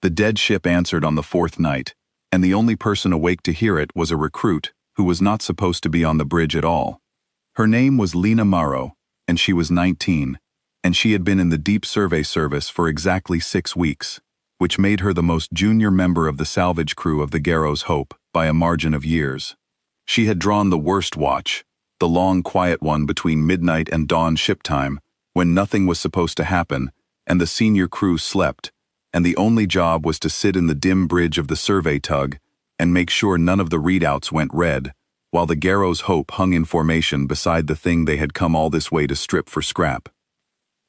The dead ship answered on the fourth night, and the only person awake to hear it was a recruit who was not supposed to be on the bridge at all. Her name was Lena Morrow, and she was 19, and she had been in the Deep Survey Service for exactly 6 weeks, which made her the most junior member of the salvage crew of the Garrow's Hope by a margin of years. She had drawn the worst watch, the long, quiet one between midnight and dawn ship time, when nothing was supposed to happen, and the senior crew slept, and the only job was to sit in the dim bridge of the survey tug and make sure none of the readouts went red, while the Garrow's Hope hung in formation beside the thing they had come all this way to strip for scrap.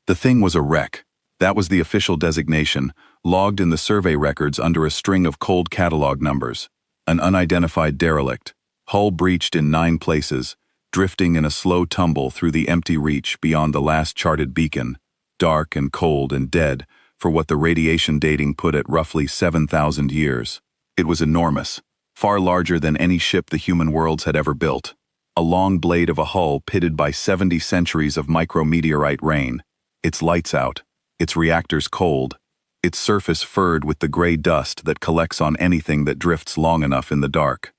The thing was a wreck. That was the official designation, logged in the survey records under a string of cold catalog numbers. An unidentified derelict, hull breached in 9 places, drifting in a slow tumble through the empty reach beyond the last charted beacon, dark and cold and dead, for what the radiation dating put at roughly 7,000 years. It was enormous, far larger than any ship the human worlds had ever built. A long blade of a hull pitted by 70 centuries of micrometeorite rain, its lights out, its reactors cold, its surface furred with the gray dust that collects on anything that drifts long enough in the dark.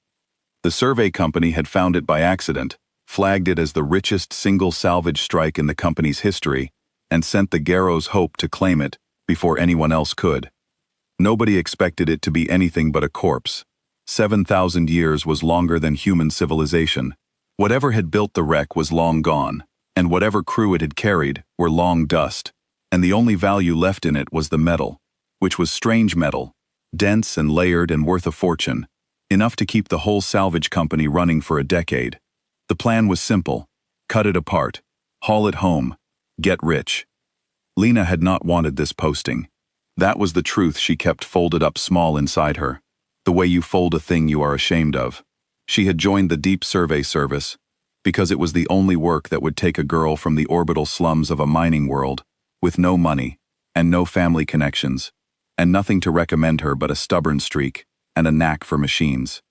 The survey company had found it by accident, flagged it as the richest single salvage strike in the company's history, and sent the Garrow's Hope to claim it before anyone else could. Nobody expected it to be anything but a corpse. 7,000 years was longer than human civilization. Whatever had built the wreck was long gone, and whatever crew it had carried were long dust, and the only value left in it was the metal, which was strange metal, dense and layered and worth a fortune, enough to keep the whole salvage company running for a decade. The plan was simple: cut it apart, haul it home, get rich. Lena had not wanted this posting. That was the truth she kept folded up small inside her, the way you fold a thing you are ashamed of. She had joined the Deep Survey Service because it was the only work that would take a girl from the orbital slums of a mining world, with no money, and no family connections, and nothing to recommend her but a stubborn streak and a knack for machines.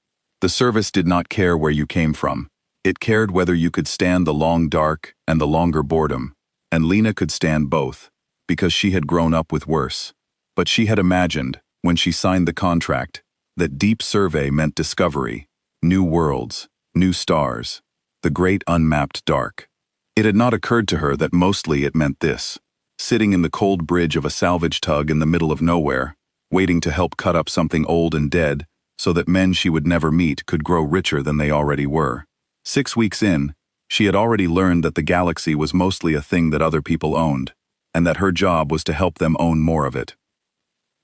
The service did not care where you came from. It cared whether you could stand the long dark and the longer boredom, and Lena could stand both, because she had grown up with worse. But she had imagined, when she signed the contract, that deep survey meant discovery, new worlds, new stars, the great unmapped dark. It had not occurred to her that mostly it meant this: sitting in the cold bridge of a salvage tug in the middle of nowhere, waiting to help cut up something old and dead, so that men she would never meet could grow richer than they already were. 6 weeks in, she had already learned that the galaxy was mostly a thing that other people owned, and that her job was to help them own more of it.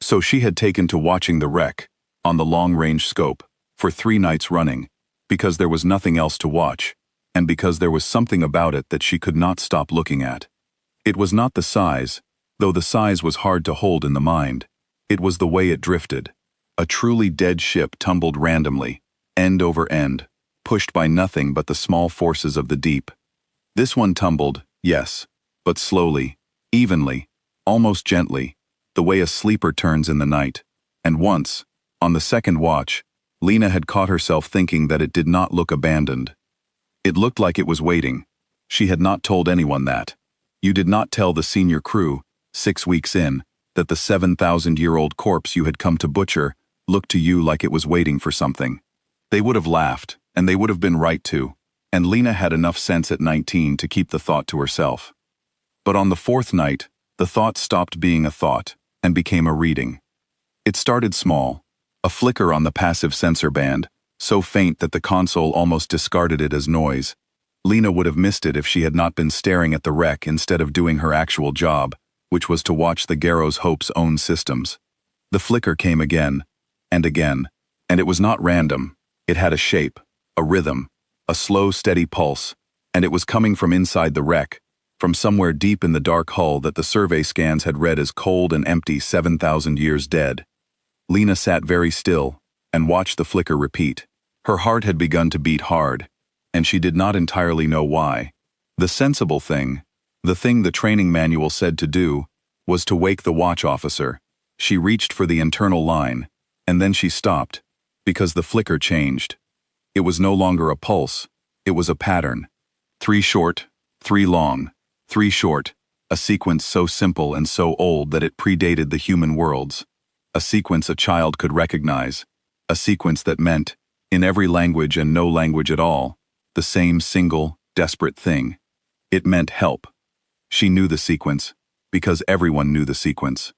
So she had taken to watching the wreck, on the long-range scope, for 3 nights running, because there was nothing else to watch, and because there was something about it that she could not stop looking at. It was not the size, though the size was hard to hold in the mind. It was the way it drifted. A truly dead ship tumbled randomly, end over end, pushed by nothing but the small forces of the deep. This one tumbled, yes, but slowly, evenly, almost gently, the way a sleeper turns in the night. And once, on the second watch, Lena had caught herself thinking that it did not look abandoned. It looked like it was waiting. She had not told anyone that. You did not tell the senior crew, 6 weeks in, that the 7,000-year-old corpse you had come to butcher looked to you like it was waiting for something. They would have laughed, and they would have been right to, and Lena had enough sense at 19 to keep the thought to herself. But on the 4th night, the thought stopped being a thought and became a reading. It started small, a flicker on the passive sensor band, so faint that the console almost discarded it as noise. Lena would have missed it if she had not been staring at the wreck instead of doing her actual job, which was to watch the Garrow's Hope's own systems. The flicker came again, and it was not random. It had a shape, a rhythm, a slow, steady pulse, and it was coming from inside the wreck, from somewhere deep in the dark hull that the survey scans had read as cold and empty 7,000 years dead. Lena sat very still and watched the flicker repeat. Her heart had begun to beat hard, and she did not entirely know why. The sensible thing, the thing the training manual said to do, was to wake the watch officer. She reached for the internal line, and then she stopped, because the flicker changed. It was no longer a pulse, it was a pattern. 3 short, 3 long, 3 short, a sequence so simple and so old that it predated the human worlds. a sequence a child could recognize, a sequence that meant, in every language and no language at all, the same single, desperate thing. It meant help. She knew the sequence, because everyone knew the sequence.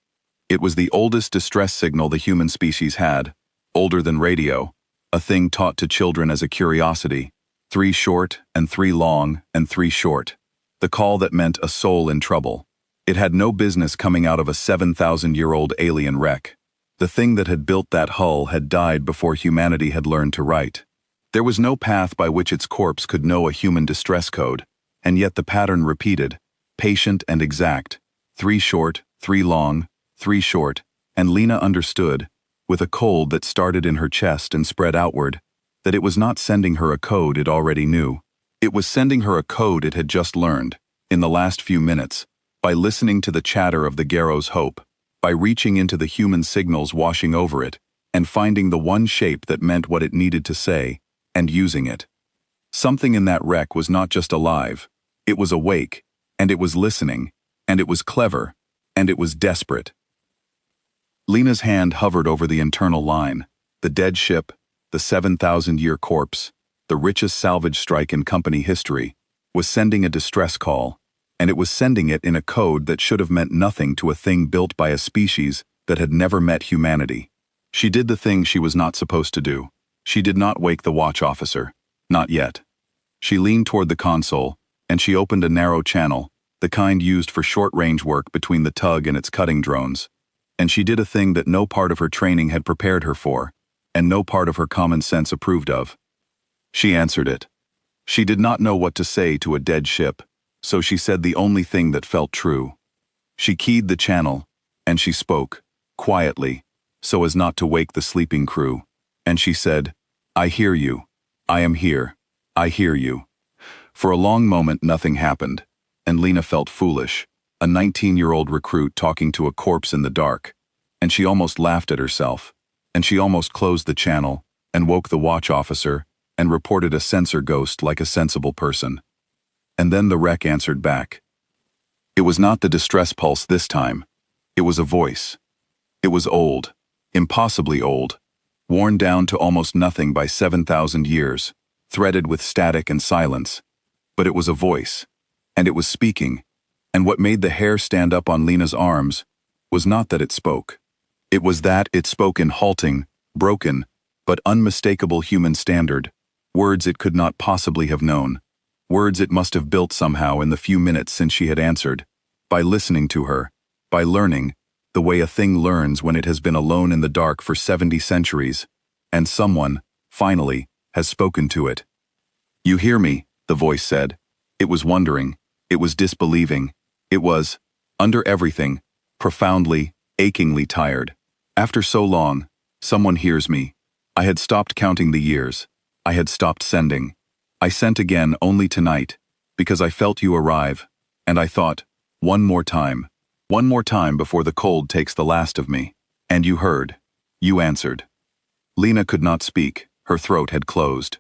It was the oldest distress signal the human species had, older than radio, a thing taught to children as a curiosity, 3 short and 3 long and 3 short. The call that meant a soul in trouble. It had no business coming out of a 7,000-year-old alien wreck. The thing that had built that hull had died before humanity had learned to write. There was no path by which its corpse could know a human distress code, and yet the pattern repeated, patient and exact, 3 short, 3 long, 3 short, and Lena understood, with a cold that started in her chest and spread outward, that it was not sending her a code it already knew. It was sending her a code it had just learned, in the last few minutes, by listening to the chatter of the Garrow's hope, by reaching into the human signals washing over it, and finding the one shape that meant what it needed to say, and using it. Something in that wreck was not just alive, it was awake, and it was listening, and it was clever, and it was desperate. Lena's hand hovered over the internal line, the dead ship, the 7,000-year corpse, the richest salvage strike in company history, was sending a distress call, and it was sending it in a code that should have meant nothing to a thing built by a species that had never met humanity. She did the thing she was not supposed to do. She did not wake the watch officer. Not yet. She leaned toward the console, and she opened a narrow channel, the kind used for short-range work between the tug and its cutting drones. And she did a thing that no part of her training had prepared her for, and no part of her common sense approved of. She answered it. She did not know what to say to a dead ship, so she said the only thing that felt true. She keyed the channel, and she spoke, quietly, so as not to wake the sleeping crew, and she said, "I hear you. I am here. I hear you." For a long moment nothing happened, and Lena felt foolish, a 19-year-old recruit talking to a corpse in the dark, and she almost laughed at herself, and she almost closed the channel, and woke the watch officer, and reported a sensor ghost like a sensible person. And then the wreck answered back. It was not the distress pulse this time. It was a voice. It was old, impossibly old, worn down to almost nothing by 7,000 years, threaded with static and silence. But it was a voice, and it was speaking, and what made the hair stand up on Lena's arms was not that it spoke. It was that it spoke in halting, broken, but unmistakable human standard, words it could not possibly have known. Words it must have built somehow in the few minutes since she had answered, by listening to her, by learning, the way a thing learns when it has been alone in the dark for 70 centuries, and someone, finally, has spoken to it. "You hear me," the voice said. It was wondering, it was disbelieving, it was, under everything, profoundly, achingly tired. After so long, someone hears me. I had stopped counting the years. I had stopped sending. I sent again only tonight, because I felt you arrive, and I thought, one more time before the cold takes the last of me. And you heard. You answered. Lena could not speak, her throat had closed.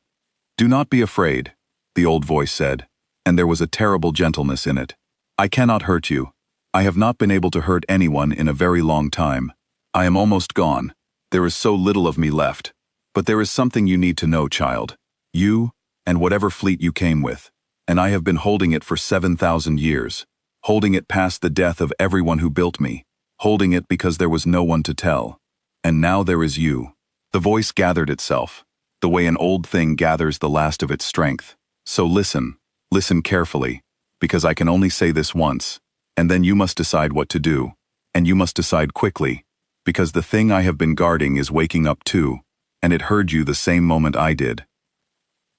"Do not be afraid," the old voice said, and there was a terrible gentleness in it. "I cannot hurt you. I have not been able to hurt anyone in a very long time. I am almost gone. There is so little of me left. But there is something you need to know, child. You, and whatever fleet you came with, and I have been holding it for 7,000 years, holding it past the death of everyone who built me, holding it because there was no one to tell. And now there is you." The voice gathered itself, the way an old thing gathers the last of its strength. "So listen carefully, because I can only say this once, and then you must decide what to do, and you must decide quickly, because the thing I have been guarding is waking up too, and it heard you the same moment I did."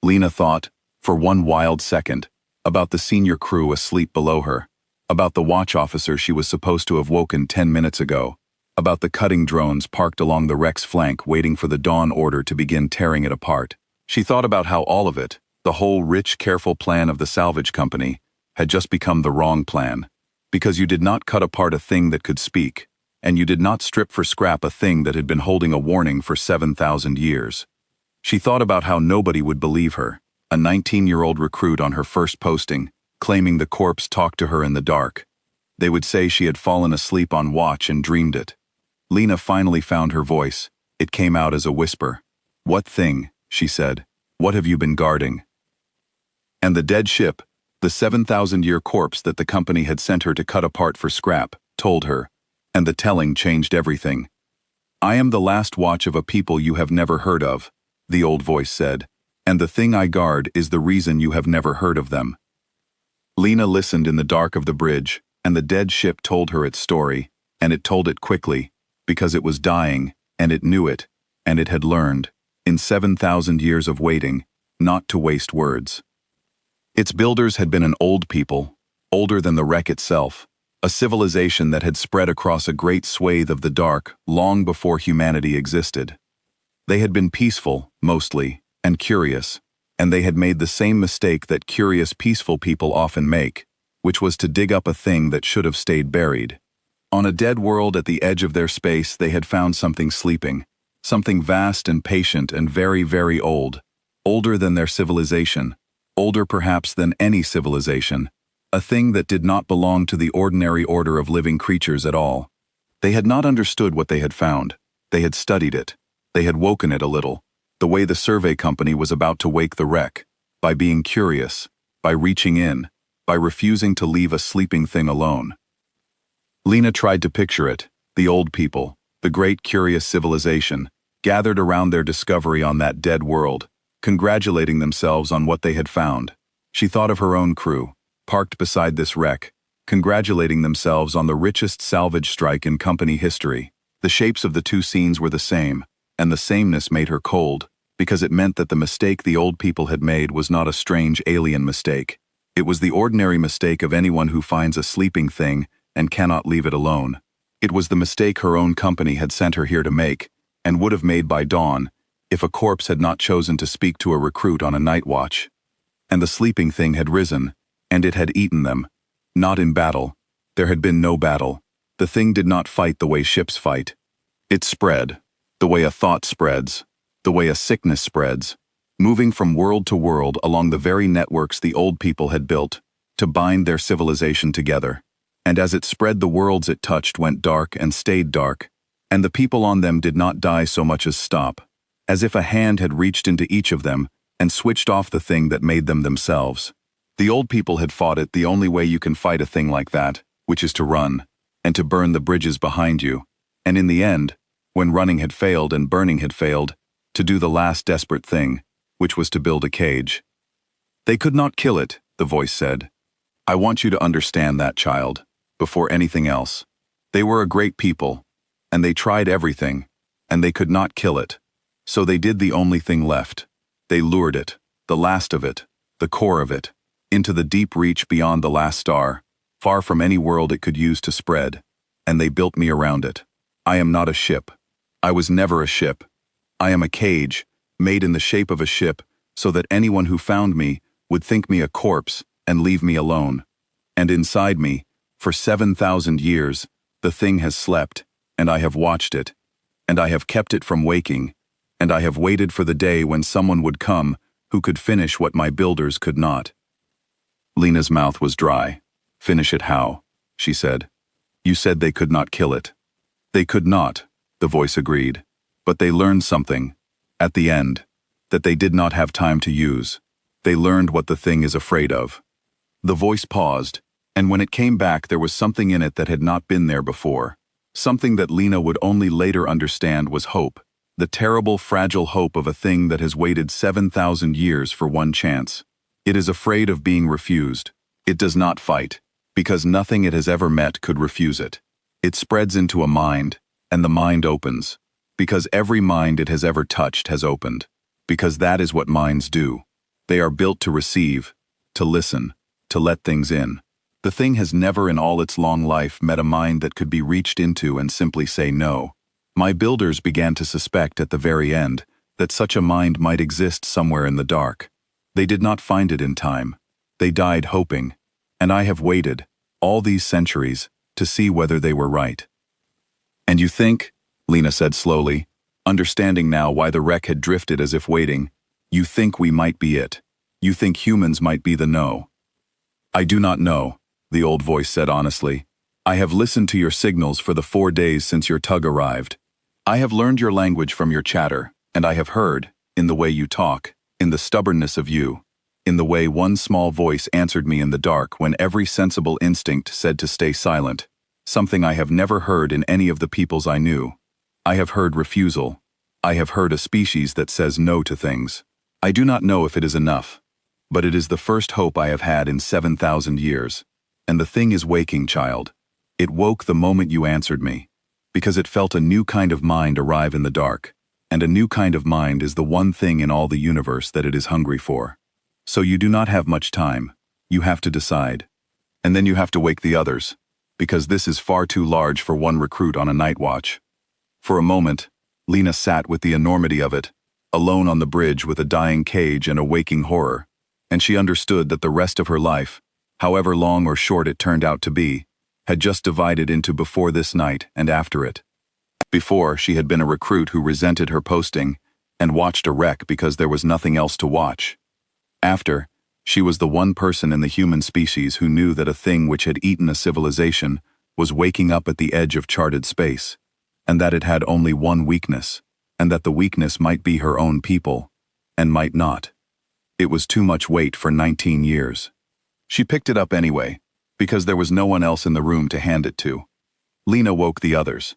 Lena thought, for one wild second, about the senior crew asleep below her, about the watch officer she was supposed to have woken 10 minutes ago, about the cutting drones parked along the wreck's flank waiting for the dawn order to begin tearing it apart. She thought about how all of it, the whole rich, careful plan of the salvage company, had just become the wrong plan, because you did not cut apart a thing that could speak, and you did not strip for scrap a thing that had been holding a warning for 7,000 years. She thought about how nobody would believe her, a 19-year-old recruit on her first posting, claiming the corpse talked to her in the dark. They would say she had fallen asleep on watch and dreamed it. Lena finally found her voice. It came out as a whisper. "What thing?" she said. "What have you been guarding?" And the dead ship, the 7,000-year corpse that the company had sent her to cut apart for scrap, told her. And the telling changed everything. "I am the last watch of a people you have never heard of," the old voice said. "And the thing I guard is the reason you have never heard of them." Lena listened in the dark of the bridge, and the dead ship told her its story, and it told it quickly, because it was dying, and it knew it, and it had learned, in 7,000 years of waiting, not to waste words. Its builders had been an old people, older than the wreck itself, a civilization that had spread across a great swathe of the dark long before humanity existed. They had been peaceful, mostly, and curious, and they had made the same mistake that curious, peaceful people often make, which was to dig up a thing that should have stayed buried. On a dead world at the edge of their space, they had found something sleeping, something vast and patient and very, very old, older than their civilization, older perhaps than any civilization, a thing that did not belong to the ordinary order of living creatures at all. They had not understood what they had found. They had studied it. They had woken it a little, the way the survey company was about to wake the wreck, by being curious, by reaching in, by refusing to leave a sleeping thing alone. Lena tried to picture it, the old people, the great curious civilization, gathered around their discovery on that dead world, congratulating themselves on what they had found. She thought of her own crew, parked beside this wreck, congratulating themselves on the richest salvage strike in company history. The shapes of the two scenes were the same, and the sameness made her cold, because it meant that the mistake the old people had made was not a strange alien mistake. It was the ordinary mistake of anyone who finds a sleeping thing and cannot leave it alone. It was the mistake her own company had sent her here to make, and would have made by dawn, if a corpse had not chosen to speak to a recruit on a night watch. And the sleeping thing had risen, and it had eaten them. Not in battle. There had been no battle. The thing did not fight the way ships fight. It spread, the way a thought spreads, the way a sickness spreads, moving from world to world along the very networks the old people had built, to bind their civilization together. And as it spread, the worlds it touched went dark and stayed dark, and the people on them did not die so much as stop, as if a hand had reached into each of them and switched off the thing that made them themselves. The old people had fought it the only way you can fight a thing like that, which is to run, and to burn the bridges behind you, and in the end, when running had failed and burning had failed, to do the last desperate thing, which was to build a cage. "They could not kill it," the voice said. "I want you to understand that, child, before anything else. They were a great people, and they tried everything, and they could not kill it. So they did the only thing left. They lured it, the last of it, the core of it, into the deep reach beyond the last star, far from any world it could use to spread, and they built me around it. I am not a ship. I was never a ship. I am a cage, made in the shape of a ship, so that anyone who found me would think me a corpse and leave me alone. And inside me, for 7,000 years, the thing has slept, and I have watched it, and I have kept it from waking, and I have waited for the day when someone would come who could finish what my builders could not." Lena's mouth was dry. "Finish it how?" she said. "You said they could not kill it." "They could not," the voice agreed. "But they learned something, at the end, that they did not have time to use. They learned what the thing is afraid of." The voice paused, and when it came back there was something in it that had not been there before. Something that Lena would only later understand was hope. The terrible, fragile hope of a thing that has waited 7,000 years for one chance. It is afraid of being refused. It does not fight, because nothing it has ever met could refuse it. It spreads into a mind, and the mind opens, because every mind it has ever touched has opened, because that is what minds do. They are built to receive, to listen, to let things in. The thing has never in all its long life met a mind that could be reached into and simply say no. My builders began to suspect at the very end that such a mind might exist somewhere in the dark. They did not find it in time. They died hoping, and I have waited, all these centuries, to see whether they were right. "And you think," Lena said slowly, understanding now why the wreck had drifted as if waiting, "you think we might be it. You think humans might be the no." "I do not know," the old voice said honestly. I have listened to your signals for the 4 days since your tug arrived. I have learned your language from your chatter, and I have heard, in the way you talk, in the stubbornness of you, in the way one small voice answered me in the dark when every sensible instinct said to stay silent, something I have never heard in any of the peoples I knew. I have heard refusal. I have heard a species that says no to things. I do not know if it is enough, but it is the first hope I have had in 7,000 years. And the thing is waking, child. It woke the moment you answered me, because it felt a new kind of mind arrive in the dark, and a new kind of mind is the one thing in all the universe that it is hungry for. So you do not have much time. You have to decide. And then you have to wake the others, because this is far too large for one recruit on a night watch. For a moment, Lena sat with the enormity of it, alone on the bridge with a dying cage and a waking horror, and she understood that the rest of her life, however long or short it turned out to be, had just divided into before this night and after it. Before, she had been a recruit who resented her posting and watched a wreck because there was nothing else to watch. After, she was the one person in the human species who knew that a thing which had eaten a civilization was waking up at the edge of charted space, and that it had only one weakness, and that the weakness might be her own people, and might not. It was too much weight for 19 years. She picked it up anyway, because there was no one else in the room to hand it to. Lena woke the others.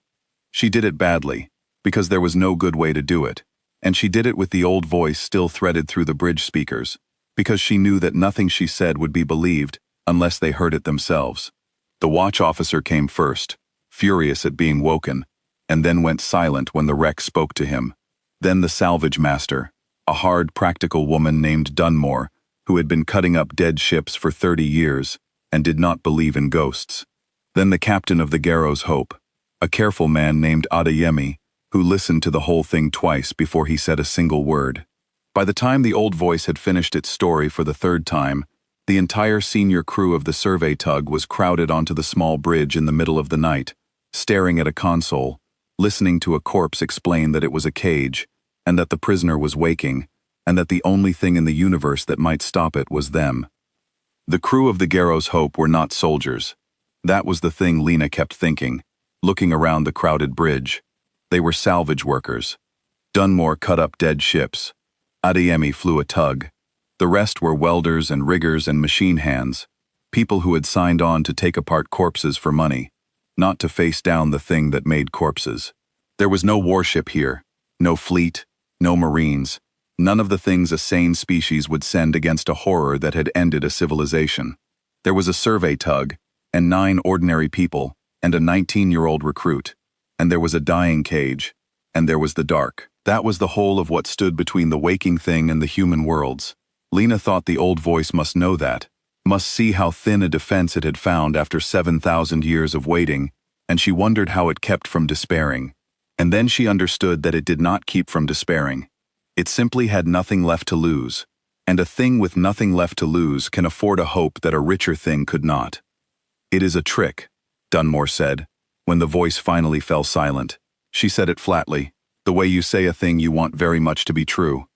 She did it badly, because there was no good way to do it, and she did it with the old voice still threaded through the bridge speakers, because she knew that nothing she said would be believed unless they heard it themselves. The watch officer came first, furious at being woken, and then went silent when the wreck spoke to him. Then the salvage master, a hard, practical woman named Dunmore, who had been cutting up dead ships for 30 years and did not believe in ghosts. Then the captain of the Garrow's Hope, a careful man named Adeyemi, who listened to the whole thing twice before he said a single word. By the time the old voice had finished its story for the 3rd time, the entire senior crew of the survey tug was crowded onto the small bridge in the middle of the night, staring at a console, listening to a corpse explain that it was a cage, and that the prisoner was waking, and that the only thing in the universe that might stop it was them. The crew of the Garrow's Hope were not soldiers. That was the thing Lena kept thinking, looking around the crowded bridge. They were salvage workers. Dunmore cut up dead ships. Adeyemi flew a tug. The rest were welders and riggers and machine hands, people who had signed on to take apart corpses for money, not to face down the thing that made corpses. There was no warship here, no fleet, no marines, none of the things a sane species would send against a horror that had ended a civilization. There was a survey tug, and 9 ordinary people, and a 19-year-old recruit, and there was a dying cage, and there was the dark. That was the whole of what stood between the waking thing and the human worlds. Lena thought the old voice must know that, must see how thin a defense it had found after 7,000 years of waiting, and she wondered how it kept from despairing. And then she understood that it did not keep from despairing. It simply had nothing left to lose, and a thing with nothing left to lose can afford a hope that a richer thing could not. "It is a trick," Dunmore said, when the voice finally fell silent. She said it flatly, the way you say a thing you want very much to be true.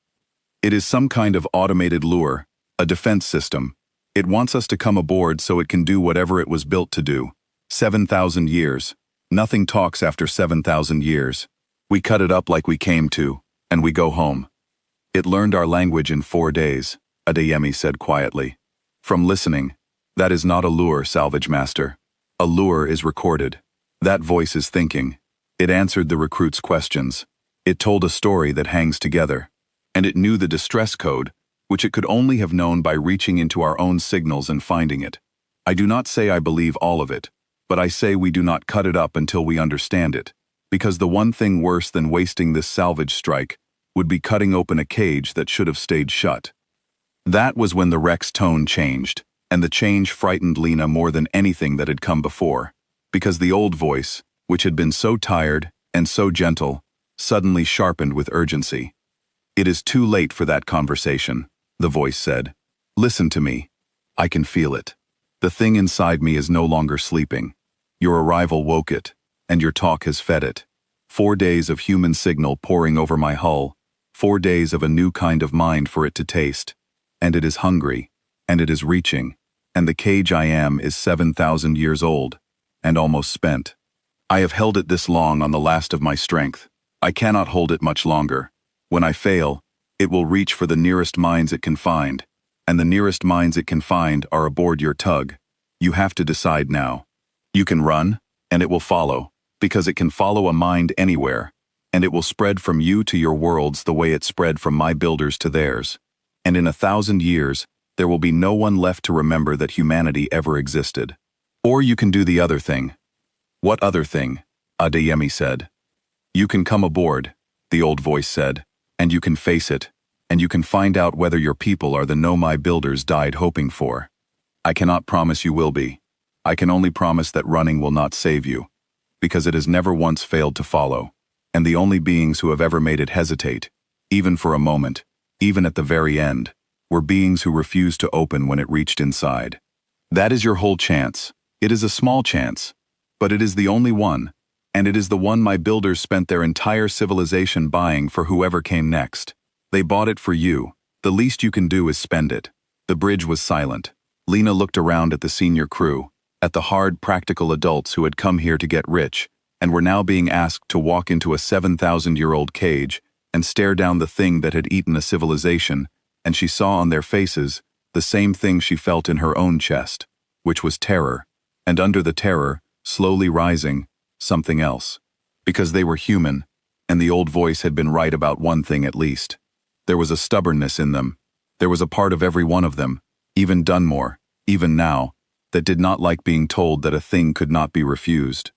"It is some kind of automated lure, a defense system. It wants us to come aboard so it can do whatever it was built to do. 7,000 years. Nothing talks after 7,000 years. We cut it up like we came to, and we go home. It learned our language in 4 days," Adeyemi said quietly. "From listening. That is not a lure, salvage master. A lure is recorded. That voice is thinking. It answered the recruit's questions. It told a story that hangs together. And it knew the distress code, which it could only have known by reaching into our own signals and finding it. I do not say I believe all of it, but I say we do not cut it up until we understand it, because the one thing worse than wasting this salvage strike would be cutting open a cage that should have stayed shut." That was when the wreck's tone changed, and the change frightened Lena more than anything that had come before, because the old voice, which had been so tired and so gentle, suddenly sharpened with urgency. "It is too late for that conversation," the voice said. "Listen to me. I can feel it. The thing inside me is no longer sleeping. Your arrival woke it, and your talk has fed it. 4 days of human signal pouring over my hull, 4 days of a new kind of mind for it to taste. And it is hungry, and it is reaching, and the cage I am is 7,000 years old. and almost spent. I have held it this long on the last of my strength. I cannot hold it much longer. When I fail, it will reach for the nearest mines it can find, and the nearest mines it can find are aboard your tug. You have to decide now. You can run, and it will follow, because it can follow a mind anywhere, and it will spread from you to your worlds the way it spread from my builders to theirs. And in 1,000 years, there will be no one left to remember that humanity ever existed. Or you can do the other thing. What other thing? Adeyemi said. You can come aboard, the old voice said, and you can face it, and you can find out whether your people are the no my builders died hoping for. I cannot promise you will be. I can only promise that running will not save you, because it has never once failed to follow, and the only beings who have ever made it hesitate, even for a moment, even at the very end, were beings who refused to open when it reached inside. That is your whole chance. It is a small chance, but it is the only one, and it is the one my builders spent their entire civilization buying for whoever came next. They bought it for you. The least you can do is spend it. The bridge was silent. Lena looked around at the senior crew, at the hard, practical adults who had come here to get rich, and were now being asked to walk into a 7,000-year-old cage and stare down the thing that had eaten a civilization, and she saw on their faces the same thing she felt in her own chest, which was terror, and under the terror, slowly rising, something else. Because they were human, and the old voice had been right about one thing at least. There was a stubbornness in them. There was a part of every one of them, even Dunmore, even now, that did not like being told that a thing could not be refused.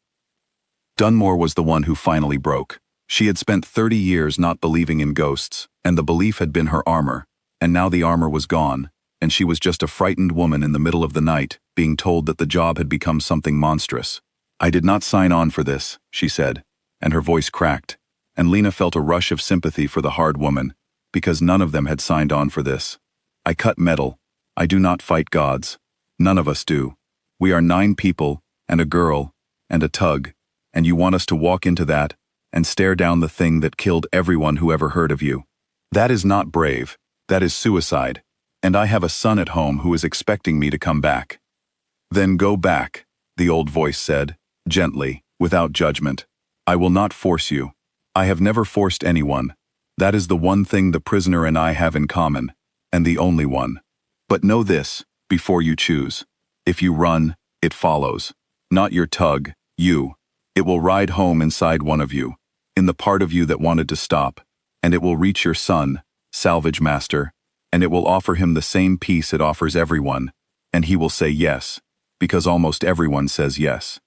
Dunmore was the one who finally broke. She had spent 30 years not believing in ghosts, and the belief had been her armor, and now the armor was gone, and she was just a frightened woman in the middle of the night, being told that the job had become something monstrous. I did not sign on for this, she said, and her voice cracked, and Lena felt a rush of sympathy for the hard woman, because none of them had signed on for this. I cut metal. I do not fight gods. None of us do. We are 9 people, and a girl, and a tug, and you want us to walk into that and stare down the thing that killed everyone who ever heard of you. That is not brave. That is suicide. And I have a son at home who is expecting me to come back. Then go back, the old voice said, gently, without judgment. I will not force you. I have never forced anyone. That is the one thing the prisoner and I have in common, and the only one. But know this, before you choose. If you run, it follows. Not your tug, you. It will ride home inside one of you, in the part of you that wanted to stop, and it will reach your son, salvage master, and it will offer him the same peace it offers everyone, and he will say yes, because almost everyone says yes.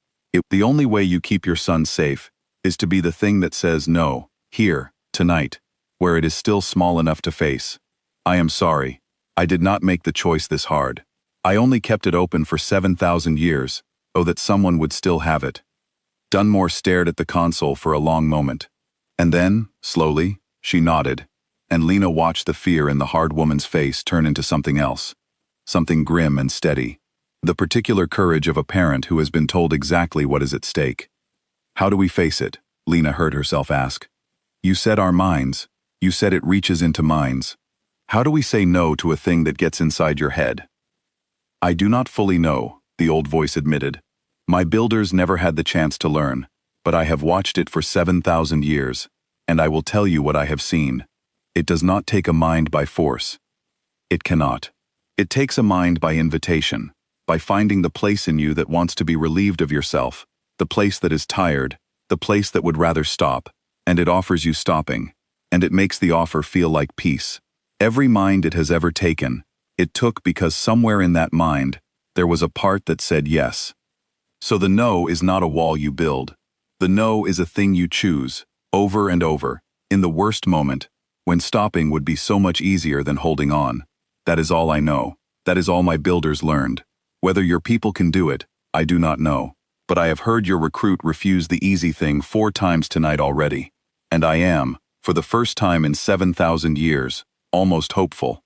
The only way you keep your son safe is to be the thing that says no, here, tonight, where it is still small enough to face. I am sorry. I did not make the choice this hard. I only kept it open for 7,000 years, oh that someone would still have it. Dunmore stared at the console for a long moment, and then, slowly, she nodded, and Lena watched the fear in the hard woman's face turn into something else, something grim and steady, the particular courage of a parent who has been told exactly what is at stake. How do we face it? Lena heard herself ask. You said our minds. You said it reaches into minds. How do we say no to a thing that gets inside your head? I do not fully know, the old voice admitted. My builders never had the chance to learn, but I have watched it for 7,000 years, and I will tell you what I have seen. It does not take a mind by force. It cannot. It takes a mind by invitation, by finding the place in you that wants to be relieved of yourself, the place that is tired, the place that would rather stop, and it offers you stopping, and it makes the offer feel like peace. Every mind it has ever taken, it took because somewhere in that mind, there was a part that said yes. So the no is not a wall you build. The no is a thing you choose, over and over, in the worst moment, when stopping would be so much easier than holding on. That is all I know. That is all my builders learned. Whether your people can do it, I do not know. But I have heard your recruit refuse the easy thing 4 times tonight already. And I am, for the first time in 7,000 years, almost hopeful.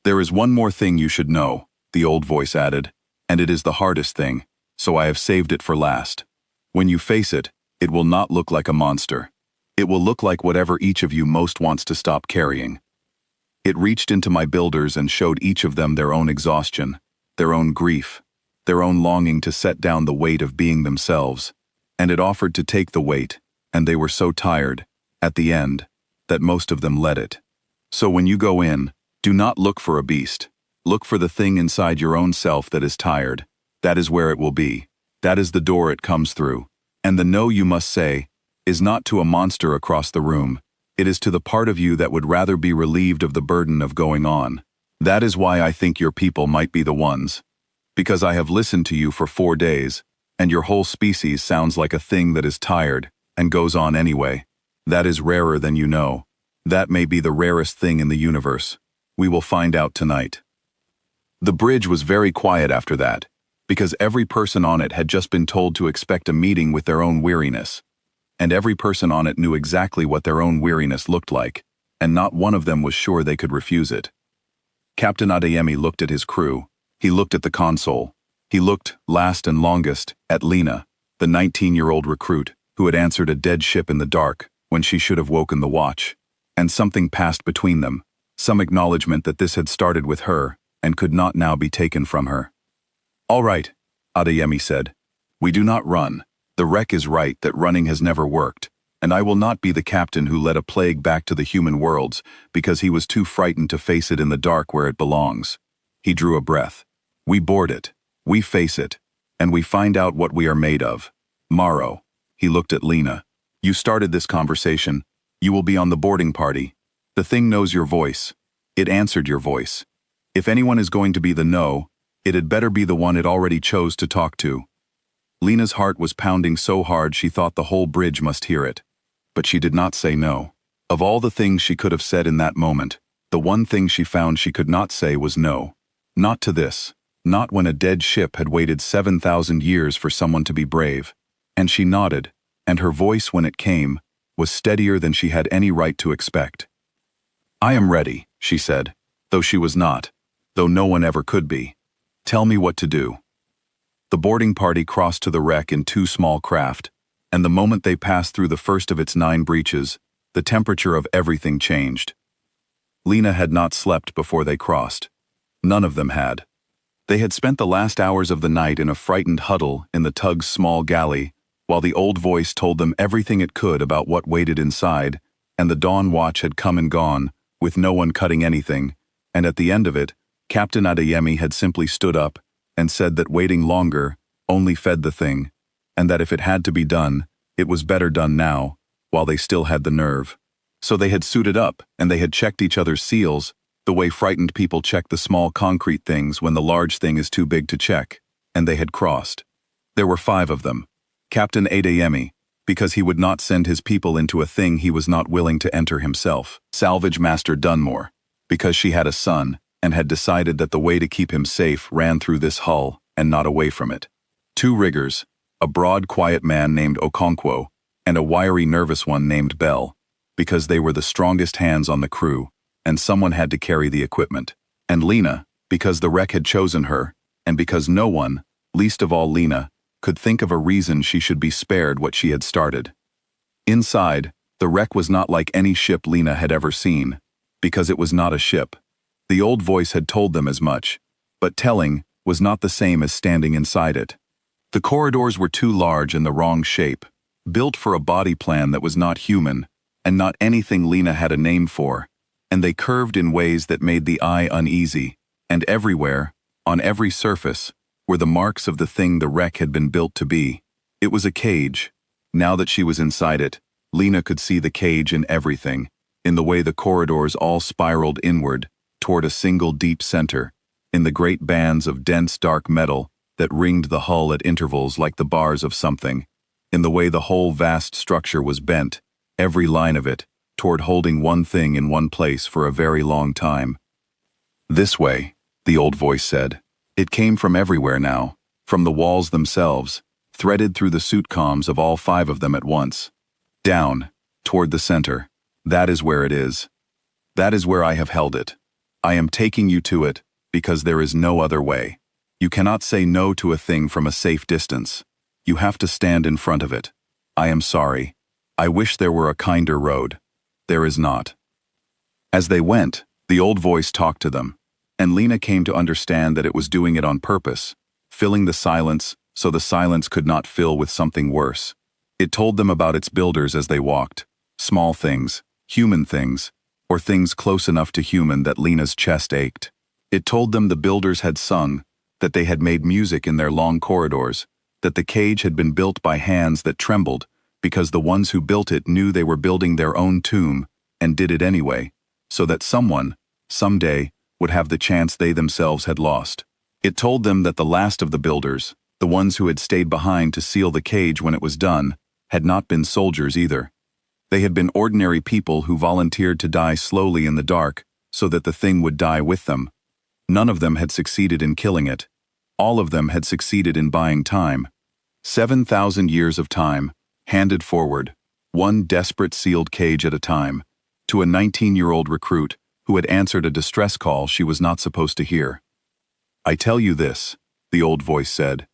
There is one more thing you should know, the old voice added, and it is the hardest thing, so I have saved it for last. When you face it, it will not look like a monster. It will look like whatever each of you most wants to stop carrying. It reached into my builders and showed each of them their own exhaustion, their own grief, their own longing to set down the weight of being themselves. And it offered to take the weight, and they were so tired, at the end, that most of them let it. So when you go in, do not look for a beast. Look for the thing inside your own self that is tired. That is where it will be. That is the door it comes through. And the no you must say is not to a monster across the room. It is to the part of you that would rather be relieved of the burden of going on. That is why I think your people might be the ones. Because I have listened to you for 4 days, and your whole species sounds like a thing that is tired and goes on anyway. That is rarer than you know. That may be the rarest thing in the universe. We will find out tonight. The bridge was very quiet after that, because every person on it had just been told to expect a meeting with their own weariness. And every person on it knew exactly what their own weariness looked like, and not one of them was sure they could refuse it. Captain Adeyemi looked at his crew. He looked at the console. He looked, last and longest, at Lena, the 19-year-old recruit who had answered a dead ship in the dark when she should have woken the watch. And something passed between them, some acknowledgement that this had started with her and could not now be taken from her. "All right," Adeyemi said. "We do not run. The wreck is right that running has never worked, and I will not be the captain who led a plague back to the human worlds because he was too frightened to face it in the dark where it belongs." He drew a breath. "We board it, we face it, and we find out what we are made of. Morrow," he looked at Lena, "you started this conversation. You will be on the boarding party. The thing knows your voice. It answered your voice. If anyone is going to be the no, it had better be the one it already chose to talk to." Lena's heart was pounding so hard she thought the whole bridge must hear it. But she did not say no. Of all the things she could have said in that moment, the one thing she found she could not say was no. Not to this. Not when a dead ship had waited 7,000 years for someone to be brave. And she nodded, and her voice when it came was steadier than she had any right to expect. "I am ready," she said, though she was not, though no one ever could be. "Tell me what to do." The boarding party crossed to the wreck in 2 small craft, and the moment they passed through the first of its 9 breaches, the temperature of everything changed. Lena had not slept before they crossed. None of them had. They had spent the last hours of the night in a frightened huddle in the tug's small galley, while the old voice told them everything it could about what waited inside, and the dawn watch had come and gone, with no one cutting anything, and at the end of it, Captain Adeyemi had simply stood up and said that waiting longer only fed the thing, and that if it had to be done, it was better done now, while they still had the nerve. So they had suited up, and they had checked each other's seals, the way frightened people check the small concrete things when the large thing is too big to check, and they had crossed. There were 5 of them. Captain Adeyemi, because he would not send his people into a thing he was not willing to enter himself. Salvage Master Dunmore, because she had a son, and had decided that the way to keep him safe ran through this hull and not away from it. 2 riggers, a broad, quiet man named Okonkwo, and a wiry, nervous one named Bell, because they were the strongest hands on the crew, and someone had to carry the equipment. And Lena, because the wreck had chosen her, and because no one, least of all Lena, could think of a reason she should be spared what she had started. Inside, the wreck was not like any ship Lena had ever seen, because it was not a ship. The old voice had told them as much, but telling was not the same as standing inside it. The corridors were too large and the wrong shape, built for a body plan that was not human, and not anything Lena had a name for, and they curved in ways that made the eye uneasy, and everywhere, on every surface, were the marks of the thing the wreck had been built to be. It was a cage. Now that she was inside it, Lena could see the cage in everything, in the way the corridors all spiraled inward, toward a single deep center, in the great bands of dense dark metal that ringed the hull at intervals like the bars of something, in the way the whole vast structure was bent, every line of it, toward holding one thing in one place for a very long time. "This way," the old voice said. It came from everywhere now, from the walls themselves, threaded through the suit comms of all 5 of them at once. "Down, toward the center. That is where it is. That is where I have held it. I am taking you to it, because there is no other way. You cannot say no to a thing from a safe distance. You have to stand in front of it. I am sorry. I wish there were a kinder road. There is not." As they went, the old voice talked to them, and Lena came to understand that it was doing it on purpose, filling the silence so the silence could not fill with something worse. It told them about its builders as they walked. Small things, human things, or things close enough to human that Lena's chest ached. It told them the builders had sung, that they had made music in their long corridors, that the cage had been built by hands that trembled because the ones who built it knew they were building their own tomb and did it anyway, so that someone, someday, would have the chance they themselves had lost. It told them that the last of the builders, the ones who had stayed behind to seal the cage when it was done, had not been soldiers either. They had been ordinary people who volunteered to die slowly in the dark so that the thing would die with them. None of them had succeeded in killing it. All of them had succeeded in buying time. 7,000 years of time, handed forward, one desperate sealed cage at a time, to a 19-year-old recruit who had answered a distress call she was not supposed to hear. "I tell you this," the old voice said,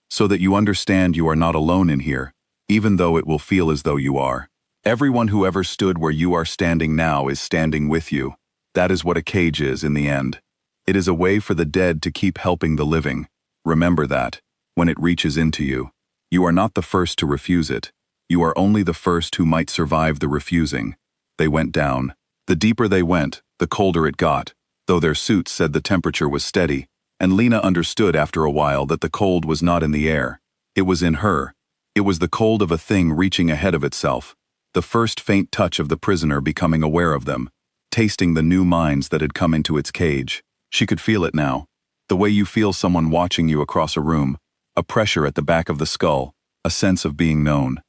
"so that you understand you are not alone in here, even though it will feel as though you are. Everyone who ever stood where you are standing now is standing with you. That is what a cage is in the end. It is a way for the dead to keep helping the living. Remember that, when it reaches into you. You are not the first to refuse it. You are only the first who might survive the refusing." They went down. The deeper they went, the colder it got, though their suits said the temperature was steady, and Lena understood after a while that the cold was not in the air. It was in her. It was the cold of a thing reaching ahead of itself, the first faint touch of the prisoner becoming aware of them, tasting the new minds that had come into its cage. She could feel it now, the way you feel someone watching you across a room, a pressure at the back of the skull, a sense of being known.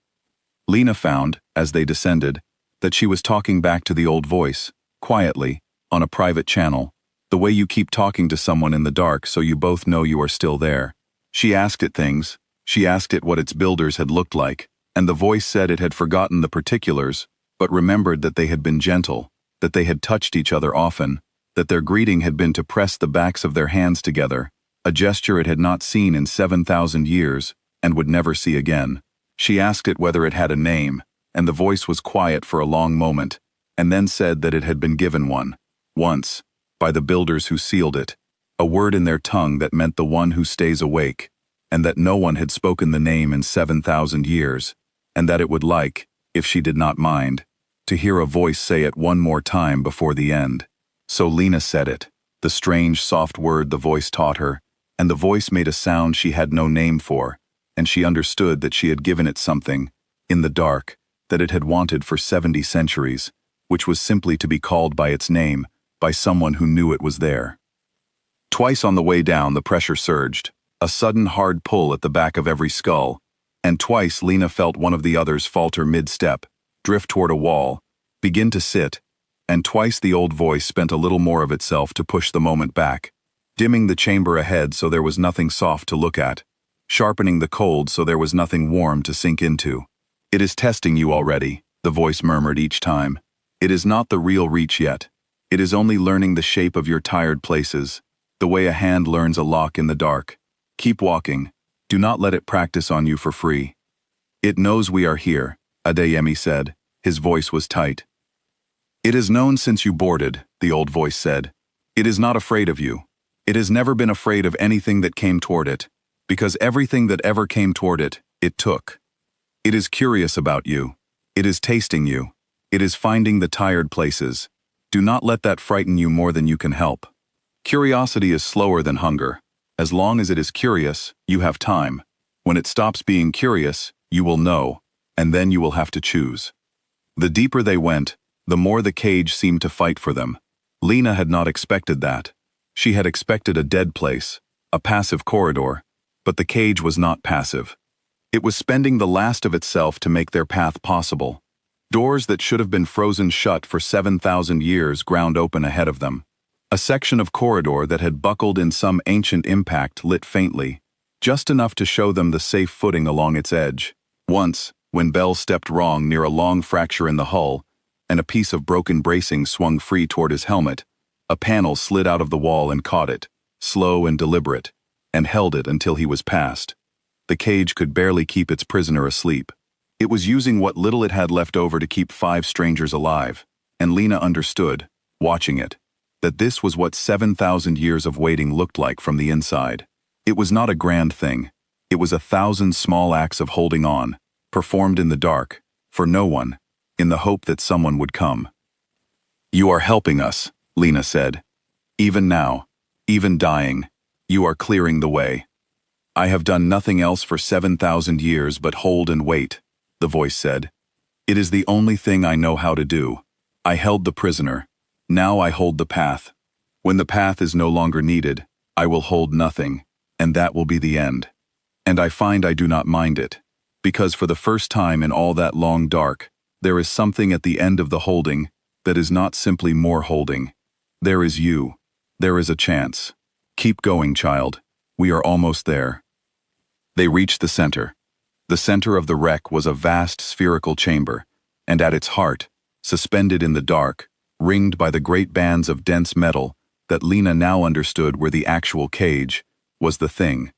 Lena found, as they descended, that she was talking back to the old voice, quietly, on a private channel, the way you keep talking to someone in the dark so you both know you are still there. She asked it things. She asked it what its builders had looked like, and the voice said it had forgotten the particulars, but remembered that they had been gentle, that they had touched each other often, that their greeting had been to press the backs of their hands together, a gesture it had not seen in 7,000 years and would never see again. She asked it whether it had a name, and the voice was quiet for a long moment, and then said that it had been given one, once, by the builders who sealed it, a word in their tongue that meant the one who stays awake, and that no one had spoken the name in 7,000 years, and that it would like, if she did not mind, to hear a voice say it one more time before the end. So Lena said it, the strange soft word the voice taught her, and the voice made a sound she had no name for, and she understood that she had given it something, in the dark, that it had wanted for 70 centuries, which was simply to be called by its name, by someone who knew it was there. Twice on the way down the pressure surged, a sudden hard pull at the back of every skull, and twice Lena felt one of the others falter mid-step, drift toward a wall, begin to sit, and twice the old voice spent a little more of itself to push the moment back, dimming the chamber ahead so there was nothing soft to look at, sharpening the cold so there was nothing warm to sink into. "It is testing you already," the voice murmured each time. "It is not the real reach yet. It is only learning the shape of your tired places, the way a hand learns a lock in the dark. Keep walking. Do not let it practice on you for free." "It knows we are here," Adeyemi said. His voice was tight. "It is known since you boarded," the old voice said. "It is not afraid of you. It has never been afraid of anything that came toward it, because everything that ever came toward it, it took. It is curious about you. It is tasting you. It is finding the tired places. Do not let that frighten you more than you can help. Curiosity is slower than hunger. As long as it is curious, you have time. When it stops being curious, you will know, and then you will have to choose." The deeper they went, the more the cage seemed to fight for them. Lena had not expected that. She had expected a dead place, a passive corridor, but the cage was not passive. It was spending the last of itself to make their path possible. Doors that should have been frozen shut for 7,000 years ground open ahead of them. A section of corridor that had buckled in some ancient impact lit faintly, just enough to show them the safe footing along its edge. Once, when Bell stepped wrong near a long fracture in the hull, and a piece of broken bracing swung free toward his helmet, a panel slid out of the wall and caught it, slow and deliberate, and held it until he was past. The cage could barely keep its prisoner asleep. It was using what little it had left over to keep 5 strangers alive, and Lena understood, watching it, that this was what 7,000 years of waiting looked like from the inside. It was not a grand thing. It was 1,000 small acts of holding on, performed in the dark, for no one, in the hope that someone would come. "You are helping us," Lena said. "Even now, even dying, you are clearing the way." "I have done nothing else for 7,000 years but hold and wait," the voice said. "It is the only thing I know how to do. I held the prisoner. Now I hold the path. When the path is no longer needed, I will hold nothing, and that will be the end. And I find I do not mind it, because for the first time in all that long dark, there is something at the end of the holding that is not simply more holding. There is you. There is a chance. Keep going, child. We are almost there." They reached the center. The center of the wreck was a vast spherical chamber, and at its heart, suspended in the dark, ringed by the great bands of dense metal that Lena now understood were the actual cage, was the thing.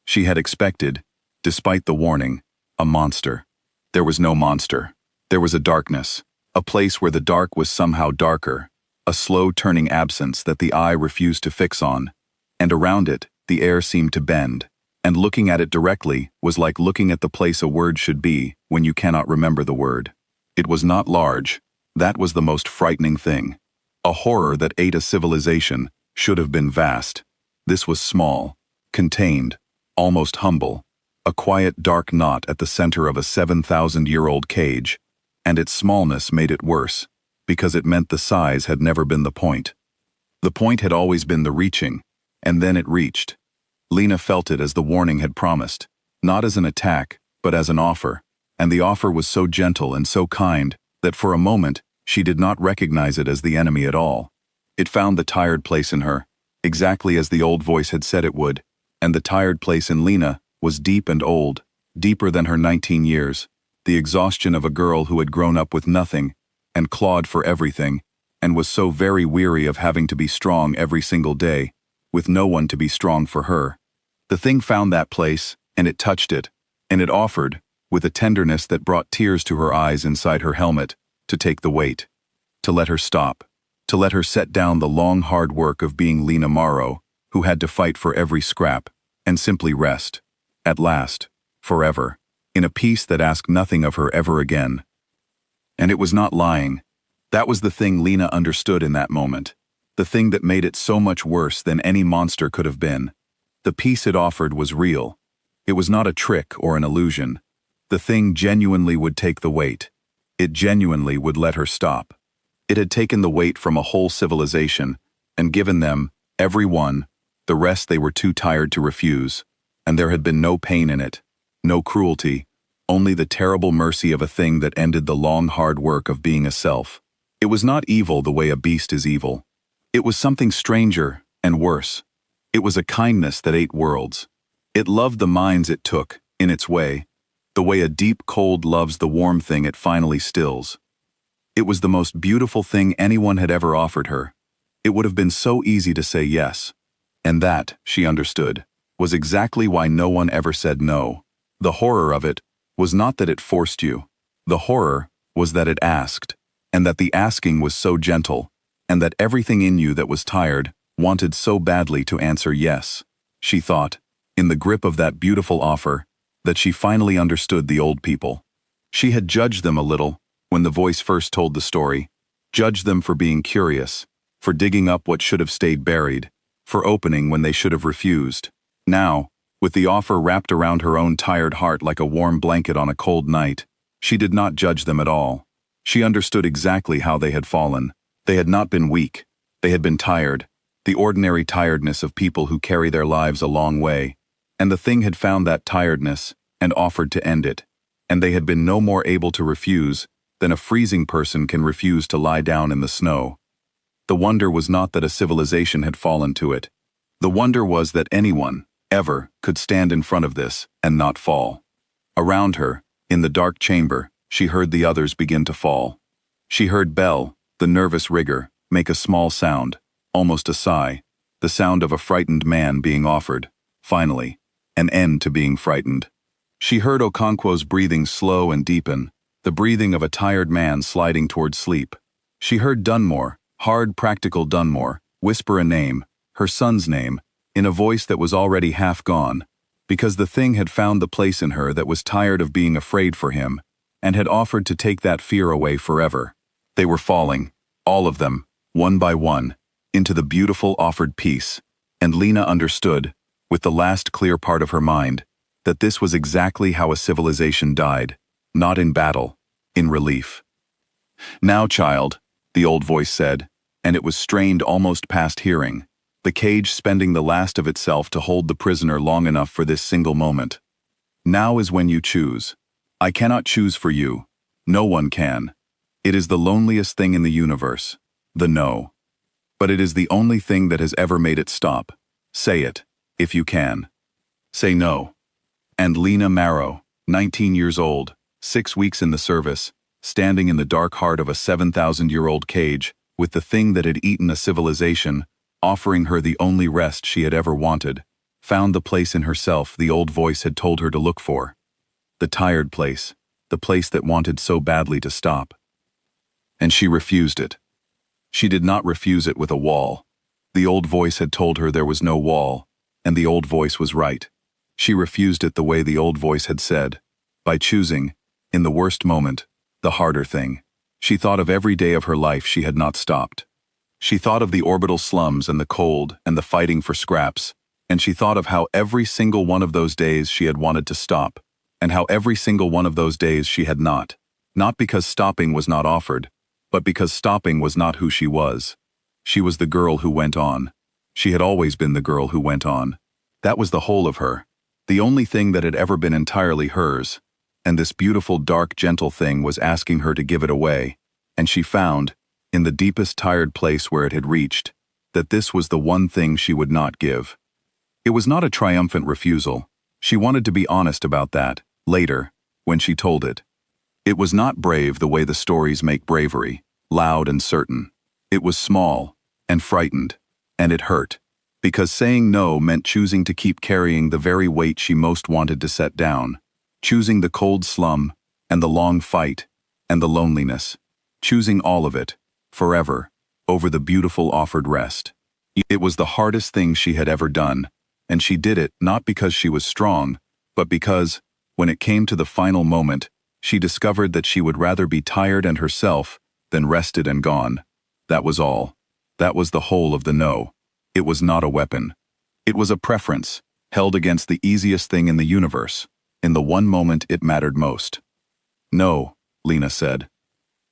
She had expected, despite the warning, a monster. There was no monster. There was a darkness, a place where the dark was somehow darker, a slow-turning absence that the eye refused to fix on, and around it, the air seemed to bend, and looking at it directly was like looking at the place a word should be when you cannot remember the word. It was not large. That was the most frightening thing. A horror that ate a civilization should have been vast. This was small, contained, almost humble, a quiet dark knot at the center of a 7,000-year-old cage, and its smallness made it worse, because it meant the size had never been the point. The point had always been the reaching, and then it reached. Lena felt it as the warning had promised, not as an attack, but as an offer, and the offer was so gentle and so kind that for a moment she did not recognize it as the enemy at all. It found the tired place in her, exactly as the old voice had said it would, and the tired place in Lena was deep and old, deeper than her 19 years, the exhaustion of a girl who had grown up with nothing, and clawed for everything, and was so very weary of having to be strong every single day, with no one to be strong for her. The thing found that place, and it touched it, and it offered, with a tenderness that brought tears to her eyes inside her helmet, to take the weight, to let her stop, to let her set down the long hard work of being Lena Morrow, who had to fight for every scrap, and simply rest, at last, forever, in a peace that asked nothing of her ever again. And it was not lying. That was the thing Lena understood in that moment, the thing that made it so much worse than any monster could have been. The peace it offered was real. It was not a trick or an illusion. The thing genuinely would take the weight. It genuinely would let her stop. It had taken the weight from a whole civilization and given them, every one, the rest they were too tired to refuse, and there had been no pain in it, no cruelty, only the terrible mercy of a thing that ended the long hard work of being a self. It was not evil the way a beast is evil. It was something stranger and worse. It was a kindness that ate worlds. It loved the minds it took, in its way, the way a deep cold loves the warm thing it finally stills. It was the most beautiful thing anyone had ever offered her. It would have been so easy to say yes. And that, she understood, was exactly why no one ever said no. The horror of it was not that it forced you. The horror was that it asked, and that the asking was so gentle, and that everything in you that was tired wanted so badly to answer yes. She thought, in the grip of that beautiful offer, that she finally understood the old people. She had judged them a little when the voice first told the story, judged them for being curious, for digging up what should have stayed buried, for opening when they should have refused. Now, with the offer wrapped around her own tired heart like a warm blanket on a cold night, she did not judge them at all. She understood exactly how they had fallen. They had not been weak. They had been tired, the ordinary tiredness of people who carry their lives a long way. And the thing had found that tiredness and offered to end it, and they had been no more able to refuse than a freezing person can refuse to lie down in the snow. The wonder was not that a civilization had fallen to it. The wonder was that anyone, ever, could stand in front of this and not fall. Around her, in the dark chamber, she heard the others begin to fall. She heard Belle, the nervous rigger, make a small sound, almost a sigh, the sound of a frightened man being offered, finally, an end to being frightened. She heard Okonkwo's breathing slow and deepen, the breathing of a tired man sliding toward sleep. She heard Dunmore, hard practical Dunmore, whisper a name, her son's name, in a voice that was already half gone, because the thing had found the place in her that was tired of being afraid for him, and had offered to take that fear away forever. They were falling, all of them, one by one, into the beautiful offered peace, and Lena understood, with the last clear part of her mind, that this was exactly how a civilization died, not in battle, in relief. "Now, child," the old voice said, and it was strained almost past hearing, the cage spending the last of itself to hold the prisoner long enough for this single moment. "Now is when you choose. I cannot choose for you. No one can. It is the loneliest thing in the universe, the no. But it is the only thing that has ever made it stop. Say it, if you can. Say no." And Lena Marrow, 19 years old, 6 weeks in the service, standing in the dark heart of a 7,000-year-old cage, with the thing that had eaten a civilization, offering her the only rest she had ever wanted, found the place in herself the old voice had told her to look for. The tired place, the place that wanted so badly to stop. And she refused it. She did not refuse it with a wall. The old voice had told her there was no wall, and the old voice was right. She refused it the way the old voice had said, by choosing, in the worst moment, the harder thing. She thought of every day of her life she had not stopped. She thought of the orbital slums and the cold and the fighting for scraps, and she thought of how every single one of those days she had wanted to stop, and how every single one of those days she had not because stopping was not offered, but because stopping was not who she was. She was the girl who went on. She had always been the girl who went on. That was the whole of her, the only thing that had ever been entirely hers, and this beautiful, dark, gentle thing was asking her to give it away, and she found, in the deepest tired place where it had reached, that this was the one thing she would not give. It was not a triumphant refusal. She wanted to be honest about that, later, when she told it. It was not brave the way the stories make bravery, loud and certain. It was small, and frightened, and it hurt, because saying no meant choosing to keep carrying the very weight she most wanted to set down, choosing the cold slum, and the long fight, and the loneliness, choosing all of it, forever, over the beautiful offered rest. It was the hardest thing she had ever done, and she did it not because she was strong, but because, when it came to the final moment, she discovered that she would rather be tired and herself than rested and gone. That was all. That was the whole of the no. It was not a weapon. It was a preference, held against the easiest thing in the universe, in the one moment it mattered most. "No," Lena said.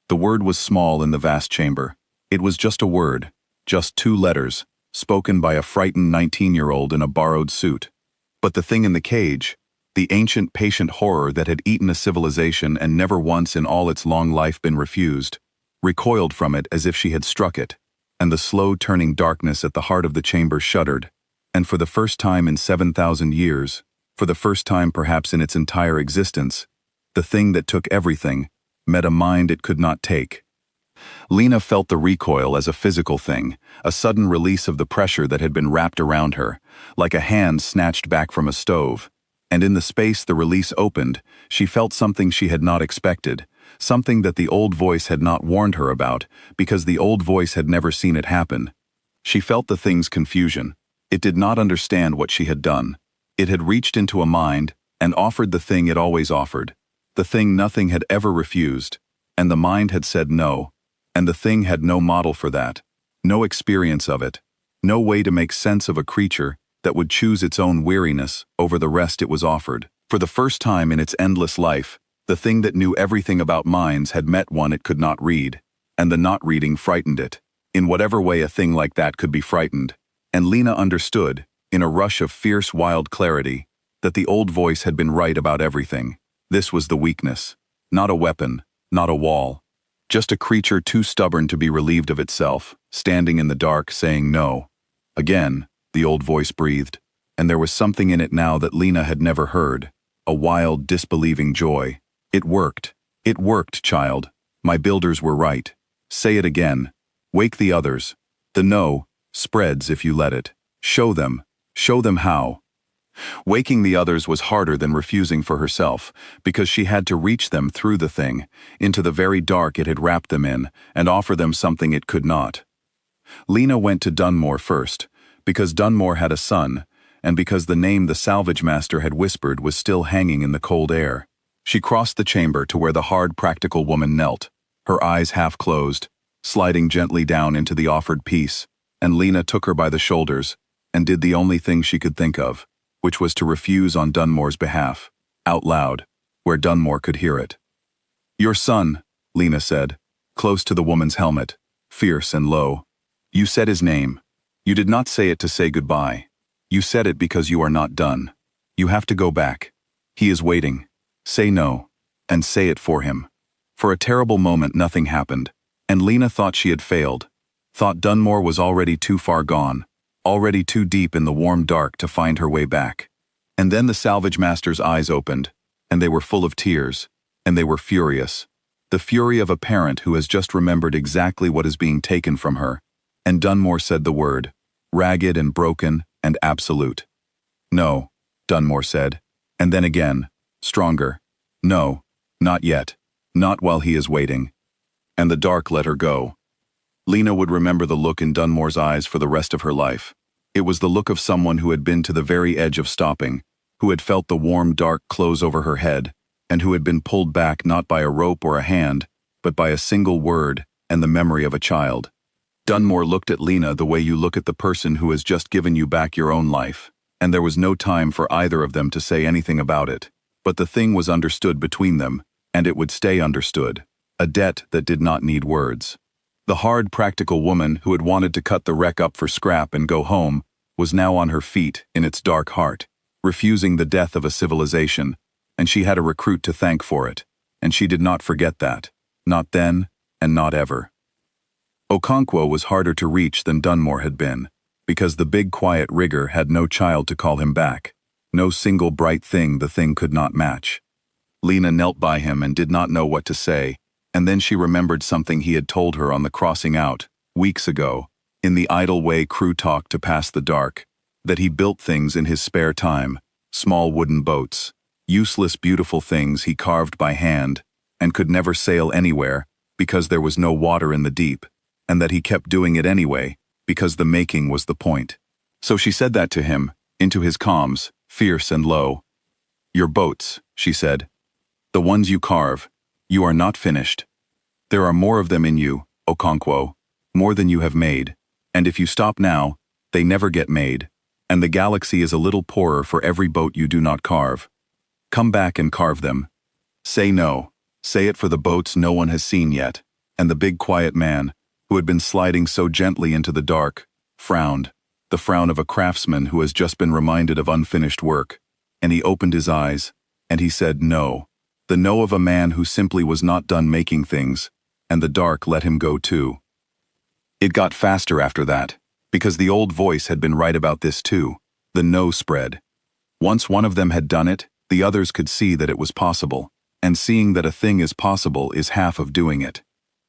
The word was small in the vast chamber. It was just a word, just 2 letters, spoken by a frightened 19-year-old in a borrowed suit. But the thing in the cage, the ancient patient horror that had eaten a civilization and never once in all its long life been refused, recoiled from it as if she had struck it, and the slow-turning darkness at the heart of the chamber shuddered, and for the first time in 7,000 years, for the first time perhaps in its entire existence, the thing that took everything met a mind it could not take. Lena felt the recoil as a physical thing, a sudden release of the pressure that had been wrapped around her, like a hand snatched back from a stove. And in the space the release opened, she felt something she had not expected, something that the old voice had not warned her about, because the old voice had never seen it happen. She felt the thing's confusion. It did not understand what she had done. It had reached into a mind and offered the thing it always offered, the thing nothing had ever refused, and the mind had said no, and the thing had no model for that, no experience of it, no way to make sense of a creature that would choose its own weariness over the rest it was offered. For the first time in its endless life, the thing that knew everything about minds had met one it could not read, and the not reading frightened it, in whatever way a thing like that could be frightened. And Lena understood, in a rush of fierce, wild clarity, that the old voice had been right about everything. This was the weakness. Not a weapon, not a wall. Just a creature too stubborn to be relieved of itself, standing in the dark saying no. Again, the old voice breathed, and there was something in it now that Lena had never heard, a wild, disbelieving joy. It worked. It worked, child. My builders were right. Say it again. Wake the others. The no spreads if you let it. Show them how. Waking the others was harder than refusing for herself, because she had to reach them through the thing, into the very dark it had wrapped them in, and offer them something it could not. Lena went to Dunmore first, because Dunmore had a son, and because the name the salvage master had whispered was still hanging in the cold air. She crossed the chamber to where the hard, practical woman knelt, her eyes half closed, sliding gently down into the offered peace, and Lena took her by the shoulders and did the only thing she could think of, which was to refuse on Dunmore's behalf, out loud, where Dunmore could hear it. "Your son," Lena said, close to the woman's helmet, fierce and low. "You said his name. You did not say it to say goodbye. You said it because you are not done. You have to go back. He is waiting. Say no, and say it for him." For a terrible moment nothing happened, and Lena thought she had failed, thought Dunmore was already too far gone, already too deep in the warm dark to find her way back. And then the salvage master's eyes opened, and they were full of tears, and they were furious. The fury of a parent who has just remembered exactly what is being taken from her, and Dunmore said the word, ragged and broken and absolute. "No," Dunmore said, and then again, stronger. "No, not yet. Not while he is waiting." And the dark let her go. Lena would remember the look in Dunmore's eyes for the rest of her life. It was the look of someone who had been to the very edge of stopping, who had felt the warm dark close over her head, and who had been pulled back not by a rope or a hand, but by a single word and the memory of a child. Dunmore looked at Lena the way you look at the person who has just given you back your own life, and there was no time for either of them to say anything about it. But the thing was understood between them, and it would stay understood, a debt that did not need words. The hard, practical woman who had wanted to cut the wreck up for scrap and go home was now on her feet in its dark heart, refusing the death of a civilization, and she had a recruit to thank for it, and she did not forget that, not then and not ever. Okonkwo was harder to reach than Dunmore had been, because the big quiet rigger had no child to call him back, no single bright thing the thing could not match. Lena knelt by him and did not know what to say, and then she remembered something he had told her on the crossing out, weeks ago, in the idle way crew talk to pass the dark, that he built things in his spare time, small wooden boats, useless beautiful things he carved by hand, and could never sail anywhere because there was no water in the deep, and that he kept doing it anyway because the making was the point. So she said that to him, into his comms, fierce and low. "Your boats," she said. "The ones you carve. You are not finished. There are more of them in you, Okonkwo, more than you have made, and if you stop now, they never get made, and the galaxy is a little poorer for every boat you do not carve. Come back and carve them. Say no. Say it for the boats no one has seen yet." And the big quiet man, who had been sliding so gently into the dark, frowned, the frown of a craftsman who has just been reminded of unfinished work, and he opened his eyes, and he said no. The no of a man who simply was not done making things, and the dark let him go too. It got faster after that, because the old voice had been right about this too. The no spread. Once one of them had done it, the others could see that it was possible, and seeing that a thing is possible is half of doing it.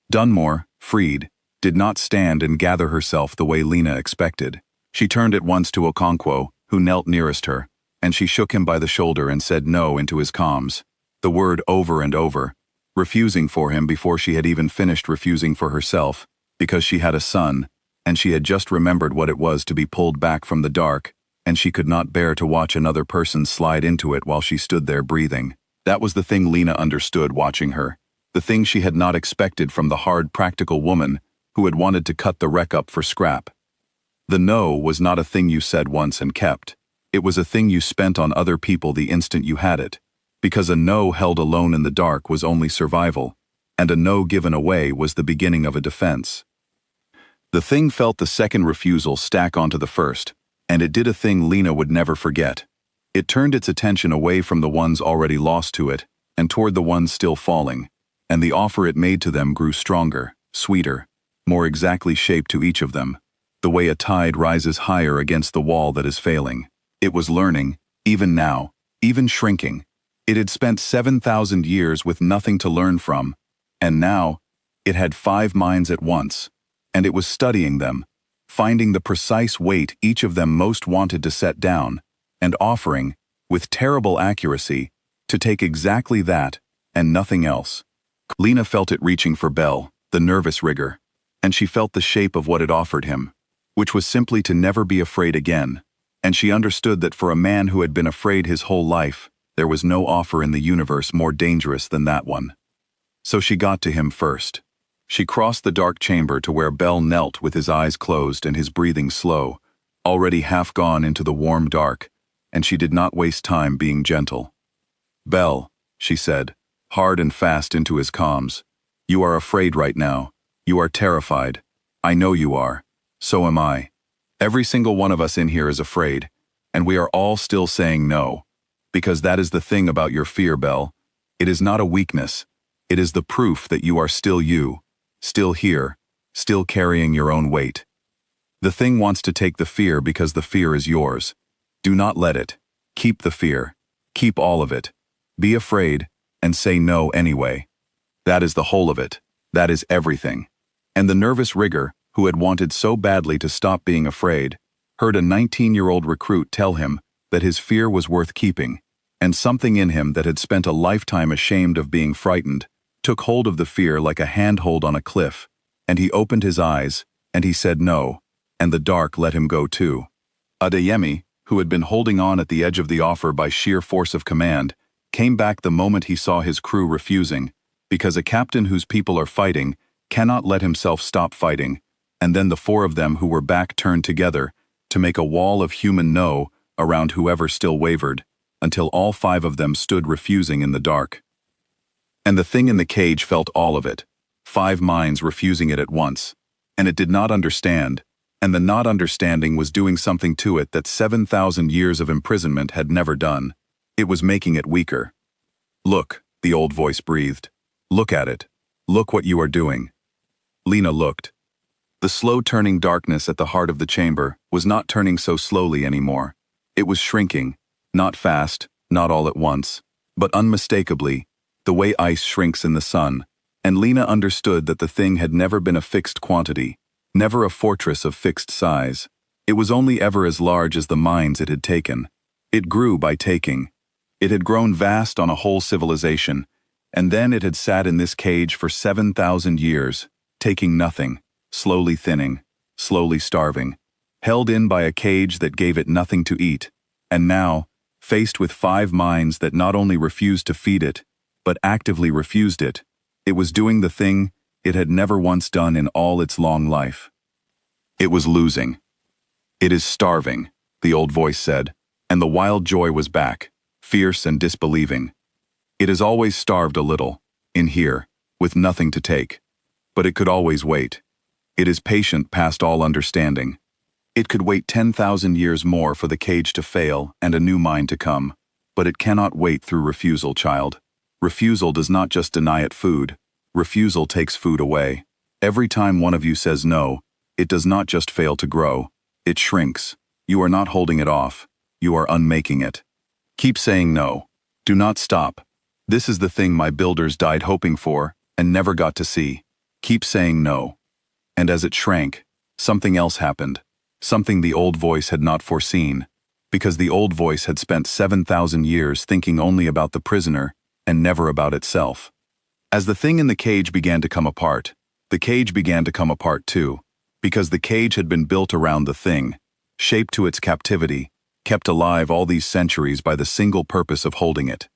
Dunmore, freed, did not stand and gather herself the way Lena expected. She turned at once to Okonkwo, who knelt nearest her, and she shook him by the shoulder and said no into his comms, the word over and over, refusing for him before she had even finished refusing for herself, because she had a son, and she had just remembered what it was to be pulled back from the dark, and she could not bear to watch another person slide into it while she stood there breathing. That was the thing Lena understood watching her, the thing she had not expected from the hard, practical woman who had wanted to cut the wreck up for scrap. The no was not a thing you said once and kept. It was a thing you spent on other people the instant you had it, because a no held alone in the dark was only survival, and a no given away was the beginning of a defense. The thing felt the second refusal stack onto the first, and it did a thing Lena would never forget. It turned its attention away from the ones already lost to it, and toward the ones still falling, and the offer it made to them grew stronger, sweeter, more exactly shaped to each of them, the way a tide rises higher against the wall that is failing. It was learning, even now, even shrinking. It had spent 7,000 years with nothing to learn from, and now, it had 5 minds at once, and it was studying them, finding the precise weight each of them most wanted to set down, and offering, with terrible accuracy, to take exactly that, and nothing else. Lena felt it reaching for Bell, the nervous rigger, and she felt the shape of what it offered him. which was simply to never be afraid again. And she understood that for a man who had been afraid his whole life, there was no offer in the universe more dangerous than that one. So she got to him first. She crossed the dark chamber to where Bell knelt with his eyes closed and his breathing slow, already half gone into the warm dark, and she did not waste time being gentle. "Bell," she said, hard and fast into his calms, "you are afraid right now. You are terrified. I know you are. So am I. Every single one of us in here is afraid, and we are all still saying no. Because that is the thing about your fear, Bell. It is not a weakness. It is the proof that you are still you, still here, still carrying your own weight. The thing wants to take the fear because the fear is yours. Do not let it. Keep the fear. Keep all of it. Be afraid, and say no anyway. That is the whole of it. That is everything." And the nervous rigger, who had wanted so badly to stop being afraid, heard a 19-year-old recruit tell him that his fear was worth keeping, and something in him that had spent a lifetime ashamed of being frightened took hold of the fear like a handhold on a cliff, and he opened his eyes, and he said no, and the dark let him go too. Adeyemi, who had been holding on at the edge of the offer by sheer force of command, came back the moment he saw his crew refusing, because a captain whose people are fighting cannot let himself stop fighting, and then the four of them who were back turned together to make a wall of human no around whoever still wavered, until all five of them stood refusing in the dark. And the thing in the cage felt all of it, 5 minds refusing it at once, and it did not understand, and the not understanding was doing something to it that 7,000 years of imprisonment had never done. It was making it weaker. "Look," the old voice breathed. "Look at it. Look what you are doing." Lena looked. The slow-turning darkness at the heart of the chamber was not turning so slowly anymore. It was shrinking, not fast, not all at once, but unmistakably, the way ice shrinks in the sun, and Lena understood that the thing had never been a fixed quantity, never a fortress of fixed size. It was only ever as large as the minds it had taken. It grew by taking. It had grown vast on a whole civilization, and then it had sat in this cage for 7,000 years, taking nothing, slowly thinning, slowly starving, held in by a cage that gave it nothing to eat, and now, faced with 5 minds that not only refused to feed it, but actively refused it, it was doing the thing it had never once done in all its long life. It was losing. "It is starving," the old voice said, and the wild joy was back, fierce and disbelieving. "It has always starved a little, in here, with nothing to take. But it could always wait. It is patient past all understanding. It could wait 10,000 years more for the cage to fail and a new mind to come, but it cannot wait through refusal, child. Refusal does not just deny it food. Refusal takes food away. Every time one of you says no, it does not just fail to grow. It shrinks. You are not holding it off. You are unmaking it. Keep saying no. Do not stop. This is the thing my builders died hoping for and never got to see. Keep saying no." And as it shrank, something else happened. Something the old voice had not foreseen, because the old voice had spent 7,000 years thinking only about the prisoner and never about itself. As the thing in the cage began to come apart, the cage began to come apart too, because the cage had been built around the thing, shaped to its captivity, kept alive all these centuries by the single purpose of holding it.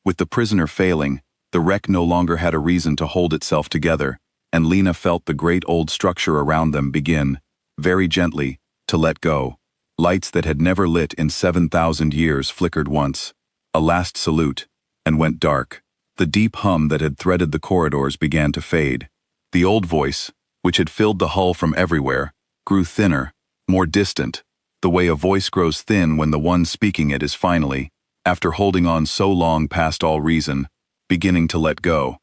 With the prisoner failing, the wreck no longer had a reason to hold itself together, and Lena felt the great old structure around them begin, very gently, to let go. Lights that had never lit in 7,000 years flickered once, a last salute, and went dark. The deep hum that had threaded the corridors began to fade. The old voice, which had filled the hull from everywhere, grew thinner, more distant, the way a voice grows thin when the one speaking it is finally, after holding on so long past all reason, beginning to let go.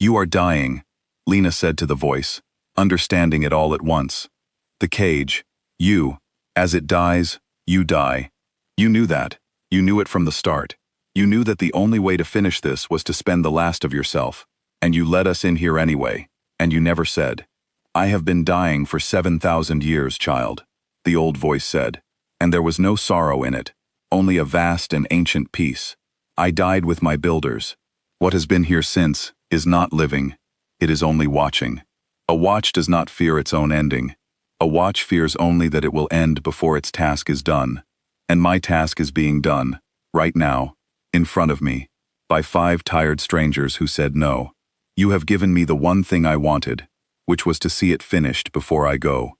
"You are dying," Lena said to the voice, understanding it all at once. "The cage, you, as it dies, you die. You knew that. You knew it from the start. You knew that the only way to finish this was to spend the last of yourself, and you let us in here anyway, and you never said, 'I have been dying for 7,000 years, child,'" the old voice said, and there was no sorrow in it, only a vast and ancient peace. "I died with my builders. What has been here since is not living. It is only watching. A watch does not fear its own ending. A watch fears only that it will end before its task is done. And my task is being done, right now, in front of me, by 5 tired strangers who said no. You have given me the one thing I wanted, which was to see it finished before I go.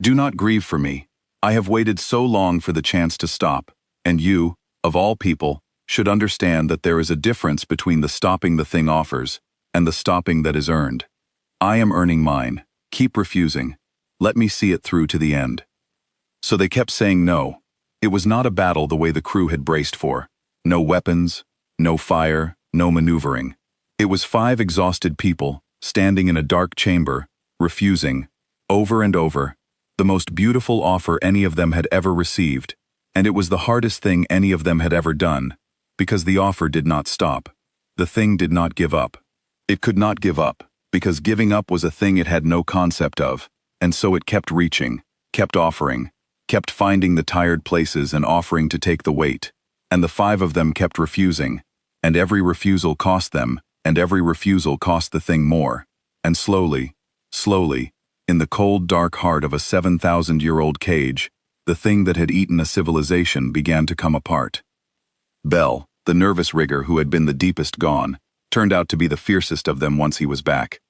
Do not grieve for me. I have waited so long for the chance to stop, and you, of all people, should understand that there is a difference between the stopping the thing offers and the stopping that is earned. I am earning mine. Keep refusing. Let me see it through to the end. So they kept saying no. It was not a battle the way the crew had braced for. No weapons, no fire, no maneuvering. It was 5 exhausted people, standing in a dark chamber, refusing, over and over, the most beautiful offer any of them had ever received, and it was the hardest thing any of them had ever done, because the offer did not stop. The thing did not give up. It could not give up, because giving up was a thing it had no concept of, and so it kept reaching, kept offering, kept finding the tired places and offering to take the weight, and the 5 of them kept refusing, and every refusal cost them, and every refusal cost the thing more, and slowly, in the cold dark heart of a 7,000-year-old cage, the thing that had eaten a civilization began to come apart. Bell, the nervous rigger who had been the deepest gone, turned out to be the fiercest of them once he was back.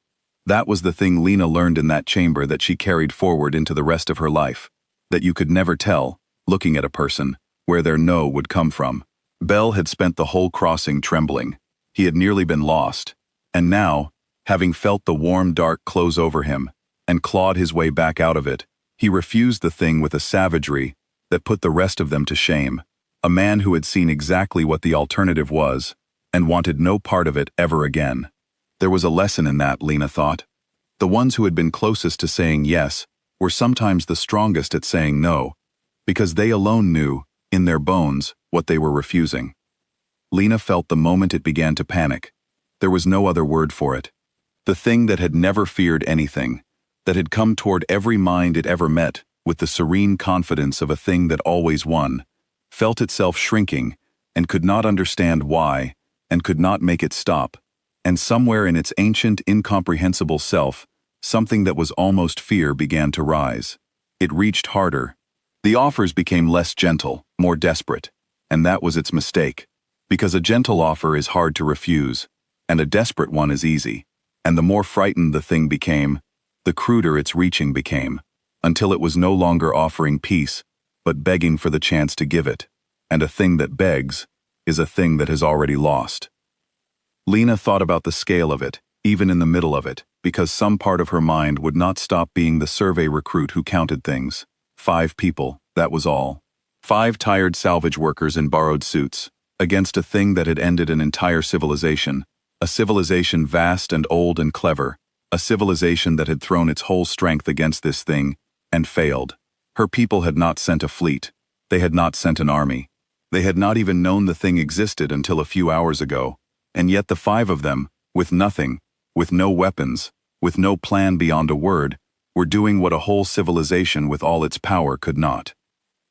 That was the thing Lena learned in that chamber that she carried forward into the rest of her life, that you could never tell, looking at a person, where their no would come from. Bell had spent the whole crossing trembling. He had nearly been lost, and now, having felt the warm dark close over him, and clawed his way back out of it, he refused the thing with a savagery that put the rest of them to shame. A man who had seen exactly what the alternative was, and wanted no part of it ever again. There was a lesson in that, Lena thought. The ones who had been closest to saying yes were sometimes the strongest at saying no, because they alone knew, in their bones, what they were refusing. Lena felt the moment it began to panic. There was no other word for it. The thing that had never feared anything, that had come toward every mind it ever met with the serene confidence of a thing that always won, felt itself shrinking and could not understand why and could not make it stop, and somewhere in its ancient, incomprehensible self, something that was almost fear began to rise. It reached harder. The offers became less gentle, more desperate, and that was its mistake, because a gentle offer is hard to refuse, and a desperate one is easy, and the more frightened the thing became, the cruder its reaching became, until it was no longer offering peace, but begging for the chance to give it, and a thing that begs is a thing that has already lost. Lena thought about the scale of it, even in the middle of it, because some part of her mind would not stop being the survey recruit who counted things. 5 people, that was all. 5 tired salvage workers in borrowed suits, against a thing that had ended an entire civilization, a civilization vast and old and clever, a civilization that had thrown its whole strength against this thing, and failed. Her people had not sent a fleet. They had not sent an army. They had not even known the thing existed until a few hours ago, and yet the 5 of them, with nothing, with no weapons, with no plan beyond a word, were doing what a whole civilization with all its power could not.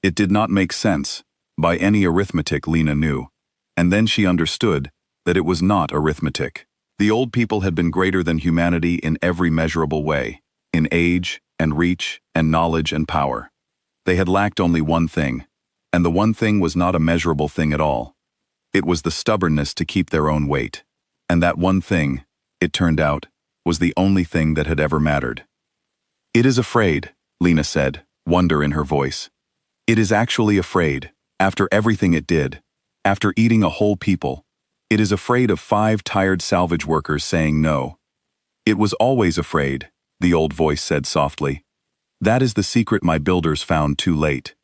It did not make sense, by any arithmetic Lena knew, and then she understood that it was not arithmetic. The old people had been greater than humanity in every measurable way, in age and reach and knowledge and power. They had lacked only one thing, and the one thing was not a measurable thing at all. It was the stubbornness to keep their own weight, and that one thing, it turned out, was the only thing that had ever mattered. It is afraid, Lena said, wonder in her voice. It is actually afraid, after everything it did, after eating a whole people. It is afraid of 5 tired salvage workers saying no. It was always afraid, the old voice said softly. That is the secret my builders found too late.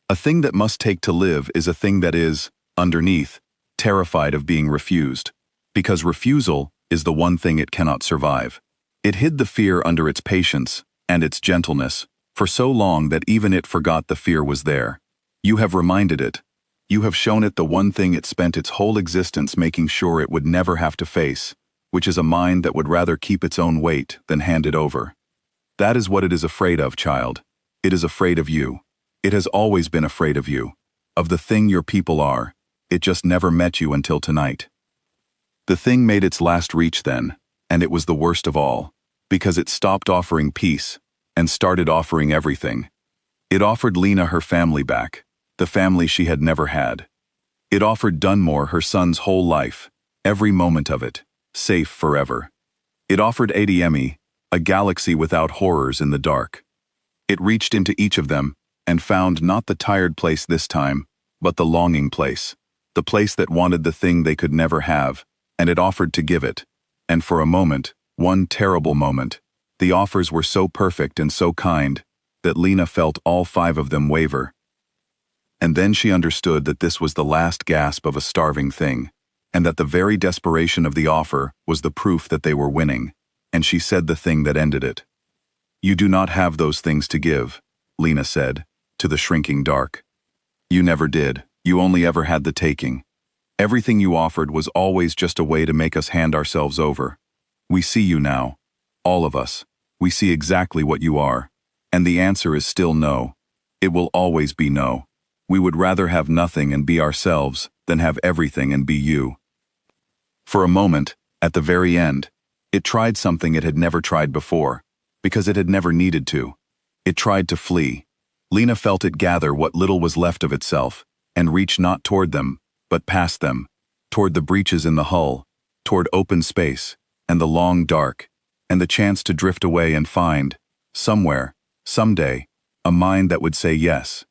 A thing that must take to live is a thing that is, underneath, terrified of being refused, because refusal is the one thing it cannot survive. It hid the fear under its patience and its gentleness for so long that even it forgot the fear was there. You have reminded it. You have shown it the one thing it spent its whole existence making sure it would never have to face, which is a mind that would rather keep its own weight than hand it over. That is what it is afraid of, child. It is afraid of you. It has always been afraid of you, of the thing your people are. It just never met you until tonight. The thing made its last reach then, and it was the worst of all, because it stopped offering peace, and started offering everything. It offered Lena her family back, the family she had never had. It offered Dunmore her son's whole life, every moment of it, safe forever. It offered Adiemi a galaxy without horrors in the dark. It reached into each of them and found not the tired place this time, but the longing place, the place that wanted the thing they could never have, and it offered to give it. And for a moment, one terrible moment, the offers were so perfect and so kind that Lena felt all 5 of them waver. And then she understood that this was the last gasp of a starving thing, and that the very desperation of the offer was the proof that they were winning, and she said the thing that ended it. "You do not have those things to give," Lena said, to the shrinking dark. "You never did. You only ever had the taking. Everything you offered was always just a way to make us hand ourselves over. We see you now. All of us. We see exactly what you are. And the answer is still no. It will always be no. We would rather have nothing and be ourselves than have everything and be you." For a moment, at the very end, it tried something it had never tried before, because it had never needed to. It tried to flee. Lena felt it gather what little was left of itself, and reach not toward them, but past them, toward the breaches in the hull, toward open space, and the long dark, and the chance to drift away and find, somewhere, someday, a mind that would say yes.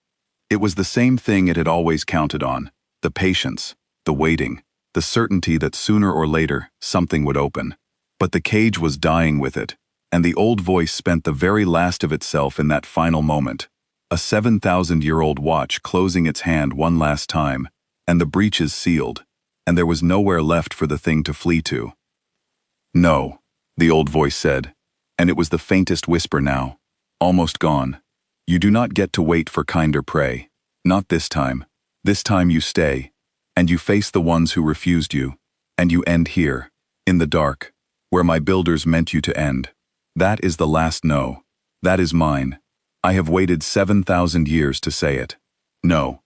It was the same thing it had always counted on, the patience, the waiting, the certainty that sooner or later something would open. But the cage was dying with it, and the old voice spent the very last of itself in that final moment, a 7,000-year-old watch closing its hand one last time, and the breaches sealed, and there was nowhere left for the thing to flee to. "No," the old voice said, and it was the faintest whisper now, almost gone. "You do not get to wait for kinder prey. Not this time. This time you stay, and you face the ones who refused you, and you end here, in the dark, where my builders meant you to end. That is the last no. That is mine. I have waited 7,000 years to say it. No."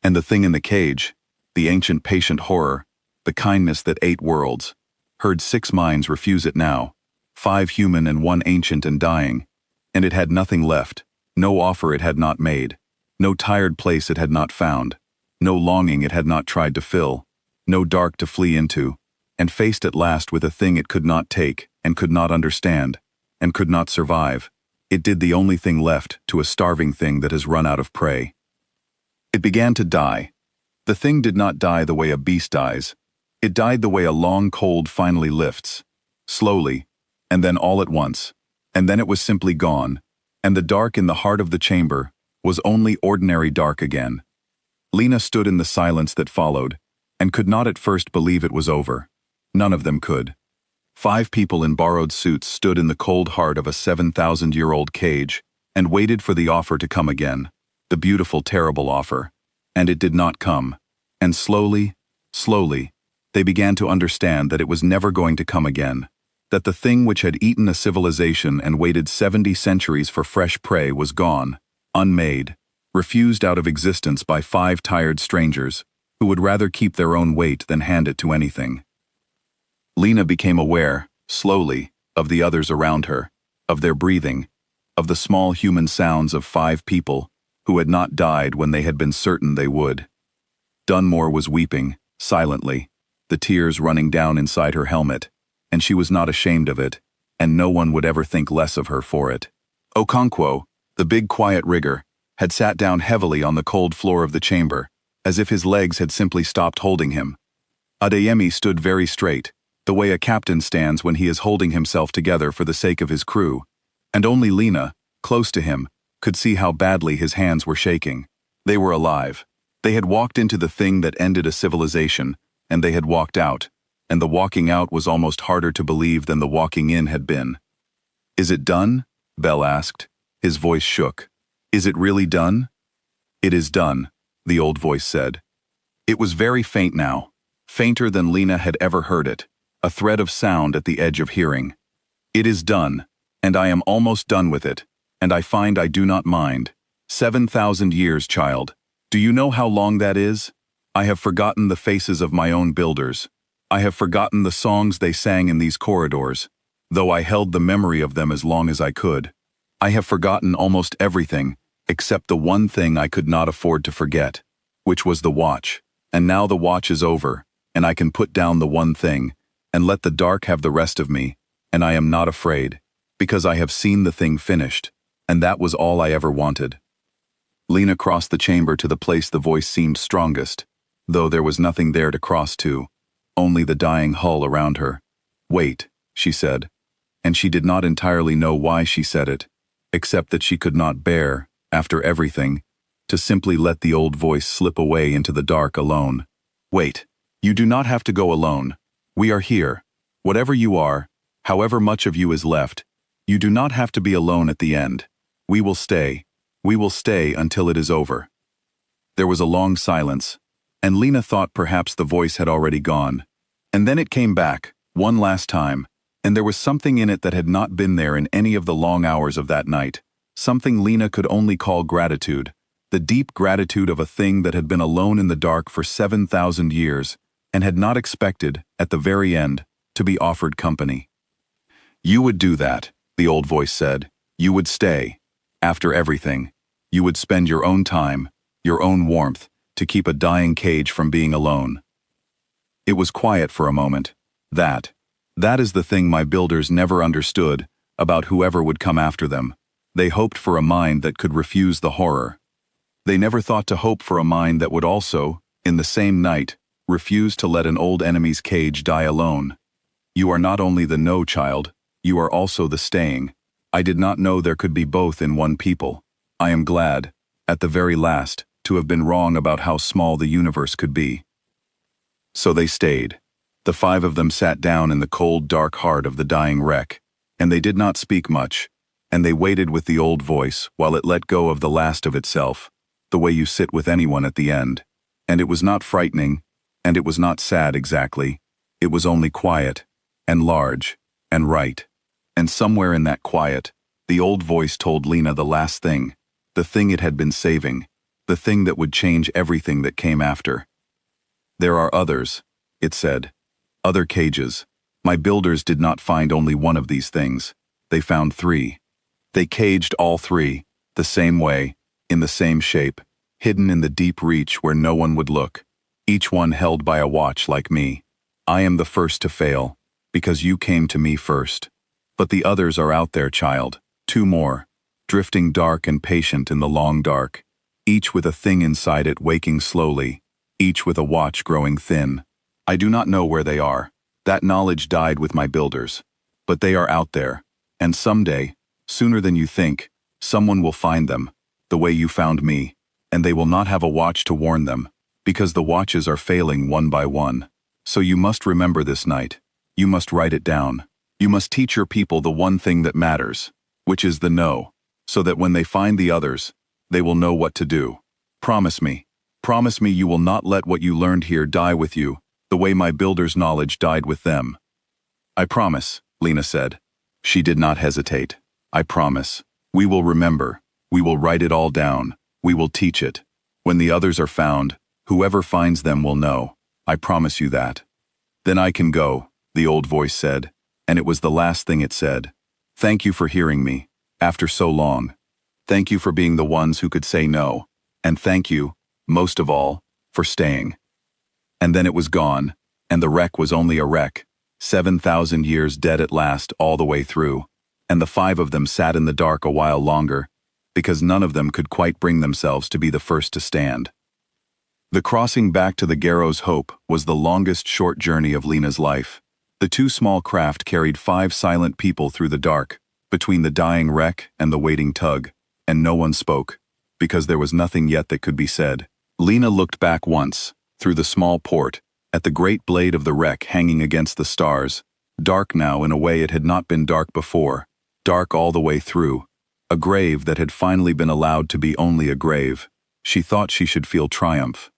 And the thing in the cage, the ancient patient horror, the kindness that ate worlds, heard 6 minds refuse it now, 5 human and 1 ancient and dying, and it had nothing left, no offer it had not made, no tired place it had not found, no longing it had not tried to fill, no dark to flee into, and faced at last with a thing it could not take, and could not understand, and could not survive. It did the only thing left to a starving thing that has run out of prey. It began to die. The thing did not die the way a beast dies. It died the way a long cold finally lifts, slowly, and then all at once, and then it was simply gone, and the dark in the heart of the chamber was only ordinary dark again. Lena stood in the silence that followed, and could not at first believe it was over. None of them could. 5 people in borrowed suits stood in the cold heart of a 7,000-year-old cage and waited for the offer to come again, the beautiful, terrible offer. And it did not come. And slowly, slowly, they began to understand that it was never going to come again, that the thing which had eaten a civilization and waited 70 centuries for fresh prey was gone, unmade, refused out of existence by 5 tired strangers who would rather keep their own weight than hand it to anything. Lena became aware, slowly, of the others around her, of their breathing, of the small human sounds of 5 people who had not died when they had been certain they would. Dunmore was weeping, silently, the tears running down inside her helmet, and she was not ashamed of it, and no one would ever think less of her for it. Okonkwo, the big quiet rigger, had sat down heavily on the cold floor of the chamber, as if his legs had simply stopped holding him. Adeyemi stood very straight, the way a captain stands when he is holding himself together for the sake of his crew, and only Lena, close to him, could see how badly his hands were shaking. They were alive. They had walked into the thing that ended a civilization, and they had walked out, and the walking out was almost harder to believe than the walking in had been. "Is it done?" Bell asked. His voice shook. "Is it really done?" "It is done," the old voice said. It was very faint now, fainter than Lena had ever heard it, a thread of sound at the edge of hearing. "It is done, and I am almost done with it, and I find I do not mind. 7,000 years, child. Do you know how long that is? I have forgotten the faces of my own builders. I have forgotten the songs they sang in these corridors, though I held the memory of them as long as I could. I have forgotten almost everything, except the one thing I could not afford to forget, which was the watch. And now the watch is over, and I can put down the one thing, and let the dark have the rest of me, and I am not afraid, because I have seen the thing finished, and that was all I ever wanted. Lena crossed the chamber to the place the voice seemed strongest, though there was nothing there to cross to, only the dying hull around her. Wait, she said, and she did not entirely know why she said it, except that she could not bear, after everything, to simply let the old voice slip away into the dark alone. Wait, you do not have to go alone. We are here. Whatever you are, however much of you is left, you do not have to be alone at the end. We will stay. We will stay until it is over. There was a long silence, and Lena thought perhaps the voice had already gone. And then it came back, one last time, and there was something in it that had not been there in any of the long hours of that night, something Lena could only call gratitude, the deep gratitude of a thing that had been alone in the dark for 7,000 years, and had not expected, at the very end, to be offered company. You would do that, the old voice said. You would stay. After everything, you would spend your own time, your own warmth, to keep a dying cage from being alone. It was quiet for a moment. That is the thing my builders never understood about whoever would come after them. They hoped for a mind that could refuse the horror. They never thought to hope for a mind that would also, in the same night, refuse to let an old enemy's cage die alone. You are not only the no child, you are also the staying. I did not know there could be both in one people. I am glad, at the very last, to have been wrong about how small the universe could be. So they stayed. The 5 of them sat down in the cold, dark heart of the dying wreck, and they did not speak much, and they waited with the old voice while it let go of the last of itself, the way you sit with anyone at the end. And it was not frightening, and it was not sad exactly. It was only quiet, and large, and right. And somewhere in that quiet, the old voice told Lena the last thing, the thing it had been saving, the thing that would change everything that came after. There are others, it said. Other cages. My builders did not find only one of these things. They found 3. They caged all 3, the same way, in the same shape, hidden in the deep reach where no one would look, each one held by a watch like me. I am the first to fail, because you came to me first. But the others are out there, child, 2 more, drifting dark and patient in the long dark, each with a thing inside it waking slowly, each with a watch growing thin. I do not know where they are. That knowledge died with my builders. But they are out there, and someday, sooner than you think, someone will find them, the way you found me, and they will not have a watch to warn them, because the watches are failing one by one. So you must remember this night. You must write it down. You must teach your people the one thing that matters, which is the no, so that when they find the others, they will know what to do. Promise me you will not let what you learned here die with you, the way my builders' knowledge died with them. I promise, Lena said. She did not hesitate. I promise. We will remember. We will write it all down. We will teach it. When the others are found, whoever finds them will know. I promise you that. Then I can go, the old voice said, and it was the last thing it said. Thank you for hearing me, after so long. Thank you for being the ones who could say no, and thank you, most of all, for staying. And then it was gone, and the wreck was only a wreck, 7,000 years dead at last all the way through, and the 5 of them sat in the dark a while longer, because none of them could quite bring themselves to be the first to stand. The crossing back to the Garrow's Hope was the longest short journey of Lena's life. The 2 small craft carried 5 silent people through the dark, between the dying wreck and the waiting tug, and no one spoke, because there was nothing yet that could be said. Lena looked back once, through the small port, at the great blade of the wreck hanging against the stars, dark now in a way it had not been dark before, dark all the way through, a grave that had finally been allowed to be only a grave. She thought she should feel triumph.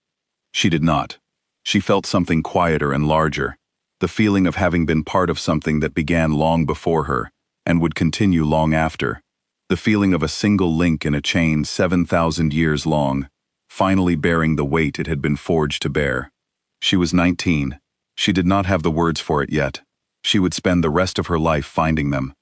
She did not. She felt something quieter and larger, the feeling of having been part of something that began long before her, and would continue long after, the feeling of a single link in a chain 7,000 years long, finally bearing the weight it had been forged to bear. She was 19. She did not have the words for it yet. She would spend the rest of her life finding them.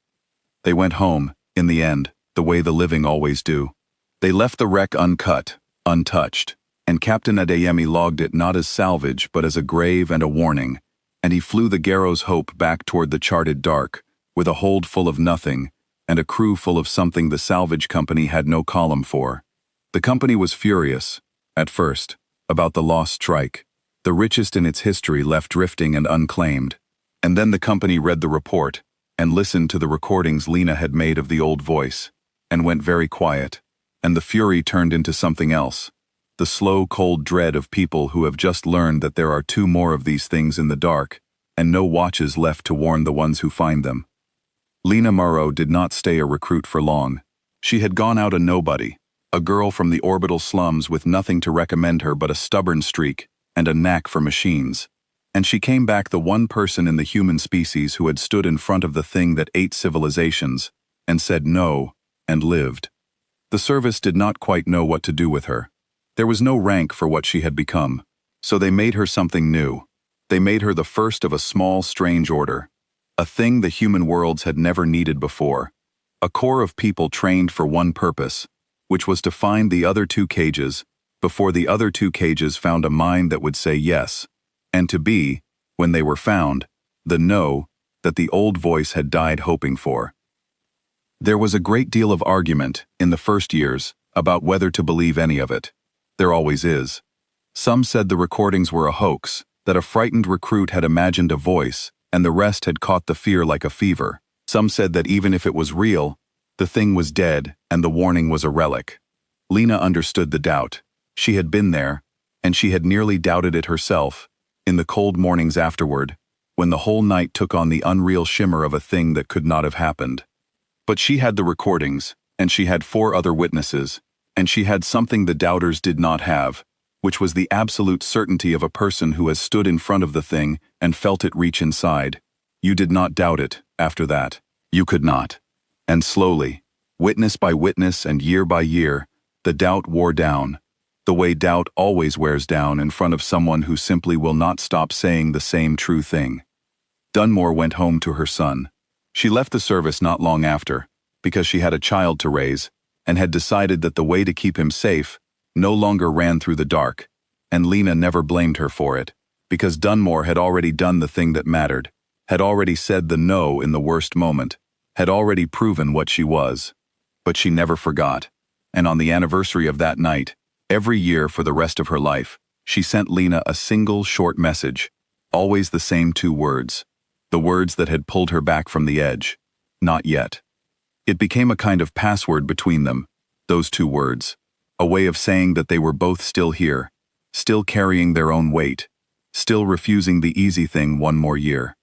They went home, in the end, the way the living always do. They left the wreck uncut, untouched, and Captain Adeyemi logged it not as salvage but as a grave and a warning, and he flew the Garrow's Hope back toward the charted dark, with a hold full of nothing, and a crew full of something the salvage company had no column for. The company was furious, at first, about the lost strike, the richest in its history left drifting and unclaimed. And then the company read the report, and listened to the recordings Lena had made of the old voice, and went very quiet, and the fury turned into something else, the slow, cold dread of people who have just learned that there are two more of these things in the dark, and no watches left to warn the ones who find them. Lena Morrow did not stay a recruit for long. She had gone out a nobody, a girl from the orbital slums with nothing to recommend her but a stubborn streak and a knack for machines. And she came back the one person in the human species who had stood in front of the thing that ate civilizations, and said no, and lived. The service did not quite know what to do with her. There was no rank for what she had become, so they made her something new. They made her the first of a small, strange order, a thing the human worlds had never needed before, a corps of people trained for one purpose, which was to find the other two cages, before the other two cages found a mind that would say yes, and to be, when they were found, the no that the old voice had died hoping for. There was a great deal of argument, in the first years, about whether to believe any of it. There always is. Some said the recordings were a hoax, that a frightened recruit had imagined a voice, and the rest had caught the fear like a fever. Some said that even if it was real, the thing was dead, and the warning was a relic. Lena understood the doubt. She had been there, and she had nearly doubted it herself, in the cold mornings afterward, when the whole night took on the unreal shimmer of a thing that could not have happened. But she had the recordings, and she had 4 other witnesses, and she had something the doubters did not have, which was the absolute certainty of a person who has stood in front of the thing and felt it reach inside. You did not doubt it, after that. You could not. And slowly, witness by witness and year by year, the doubt wore down, the way doubt always wears down in front of someone who simply will not stop saying the same true thing. Dunmore went home to her son. She left the service not long after, because she had a child to raise, and had decided that the way to keep him safe no longer ran through the dark, and Lena never blamed her for it, because Dunmore had already done the thing that mattered, had already said the no in the worst moment, had already proven what she was. But she never forgot, and on the anniversary of that night, every year for the rest of her life, she sent Lena a single short message, always the same 2 words, the words that had pulled her back from the edge. Not yet. It became a kind of password between them, those 2 words, a way of saying that they were both still here, still carrying their own weight, still refusing the easy thing one more year.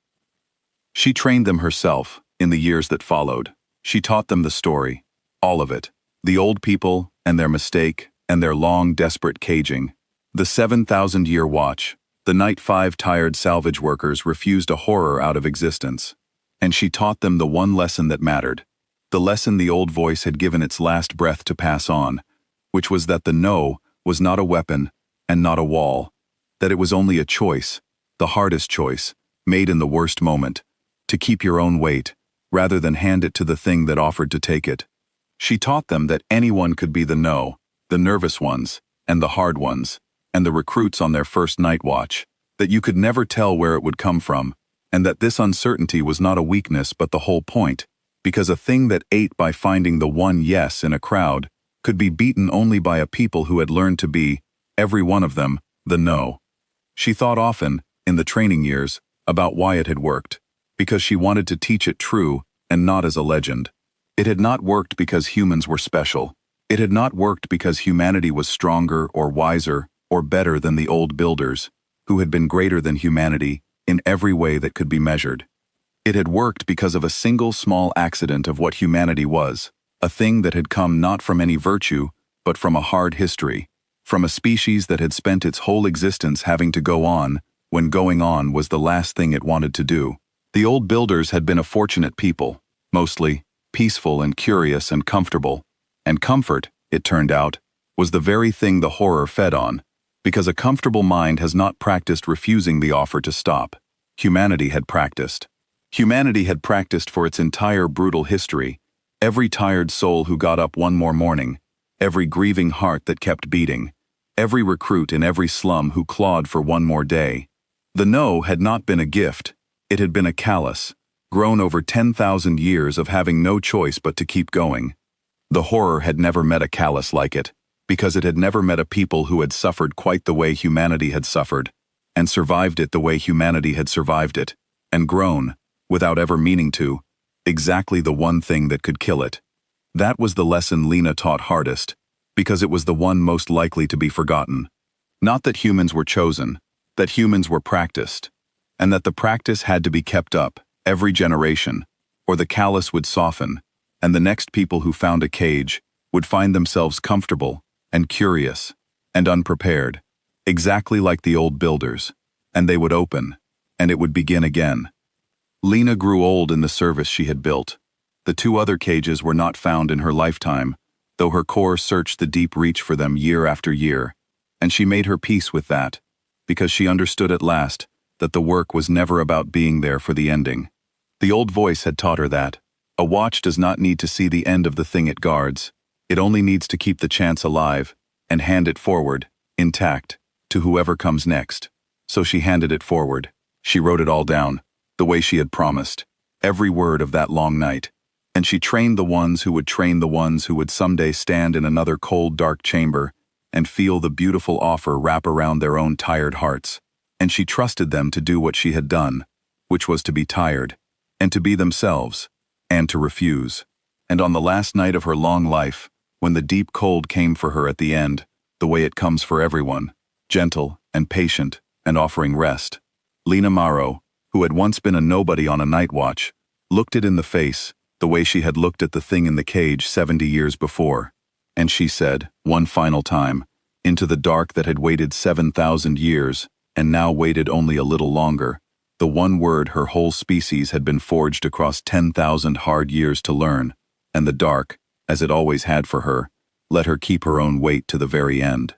She trained them herself, in the years that followed. She taught them the story, all of it, the old people, and their mistake, and their long, desperate caging, the 7,000-year watch, the night 5 tired salvage workers refused a horror out of existence. And she taught them the one lesson that mattered, the lesson the old voice had given its last breath to pass on, which was that the no was not a weapon and not a wall, that it was only a choice, the hardest choice, made in the worst moment, to keep your own weight, rather than hand it to the thing that offered to take it. She taught them that anyone could be the no, the nervous ones, and the hard ones, and the recruits on their first night watch, that you could never tell where it would come from, and that this uncertainty was not a weakness but the whole point, because a thing that ate by finding the one yes in a crowd could be beaten only by a people who had learned to be, every one of them, the no. She thought often, in the training years, about why it had worked, because she wanted to teach it true and not as a legend. It had not worked because humans were special. It had not worked because humanity was stronger or wiser or better than the old builders, who had been greater than humanity in every way that could be measured. It had worked because of a single small accident of what humanity was, a thing that had come not from any virtue, but from a hard history, from a species that had spent its whole existence having to go on, when going on was the last thing it wanted to do. The old builders had been a fortunate people, mostly peaceful and curious and comfortable, and comfort, it turned out, was the very thing the horror fed on, because a comfortable mind has not practiced refusing the offer to stop. Humanity had practiced. Humanity had practiced for its entire brutal history, Every tired soul who got up one more morning, every grieving heart that kept beating, every recruit in every slum who clawed for one more day. The no had not been a gift, it had been a callus, grown over 10,000 years of having no choice but to keep going. The horror had never met a callus like it, because it had never met a people who had suffered quite the way humanity had suffered, and survived it the way humanity had survived it, and grown, without ever meaning to, exactly the one thing that could kill it. That was the lesson Lena taught hardest, because it was the one most likely to be forgotten. Not that humans were chosen, that humans were practiced, and that the practice had to be kept up, every generation, or the callus would soften, and the next people who found a cage would find themselves comfortable, and curious, and unprepared, exactly like the old builders, and they would open, and it would begin again. Lena grew old in the service she had built. The two other cages were not found in her lifetime, though her core searched the deep reach for them year after year, and she made her peace with that, because she understood at last that the work was never about being there for the ending. The old voice had taught her that a watch does not need to see the end of the thing it guards, it only needs to keep the chance alive, and hand it forward, intact, to whoever comes next. So she handed it forward. She wrote it all down, the way she had promised, every word of that long night. And she trained the ones who would train the ones who would someday stand in another cold, dark chamber and feel the beautiful offer wrap around their own tired hearts. And she trusted them to do what she had done, which was to be tired, and to be themselves, and to refuse. And on the last night of her long life, when the deep cold came for her at the end, the way it comes for everyone, gentle and patient and offering rest, Lena Morrow, who had once been a nobody on a night watch, looked it in the face, the way she had looked at the thing in the cage 70 years before, and she said, one final time, into the dark that had waited 7,000 years, and now waited only a little longer, the one word her whole species had been forged across 10,000 hard years to learn, and the dark, as it always had for her, let her keep her own weight to the very end.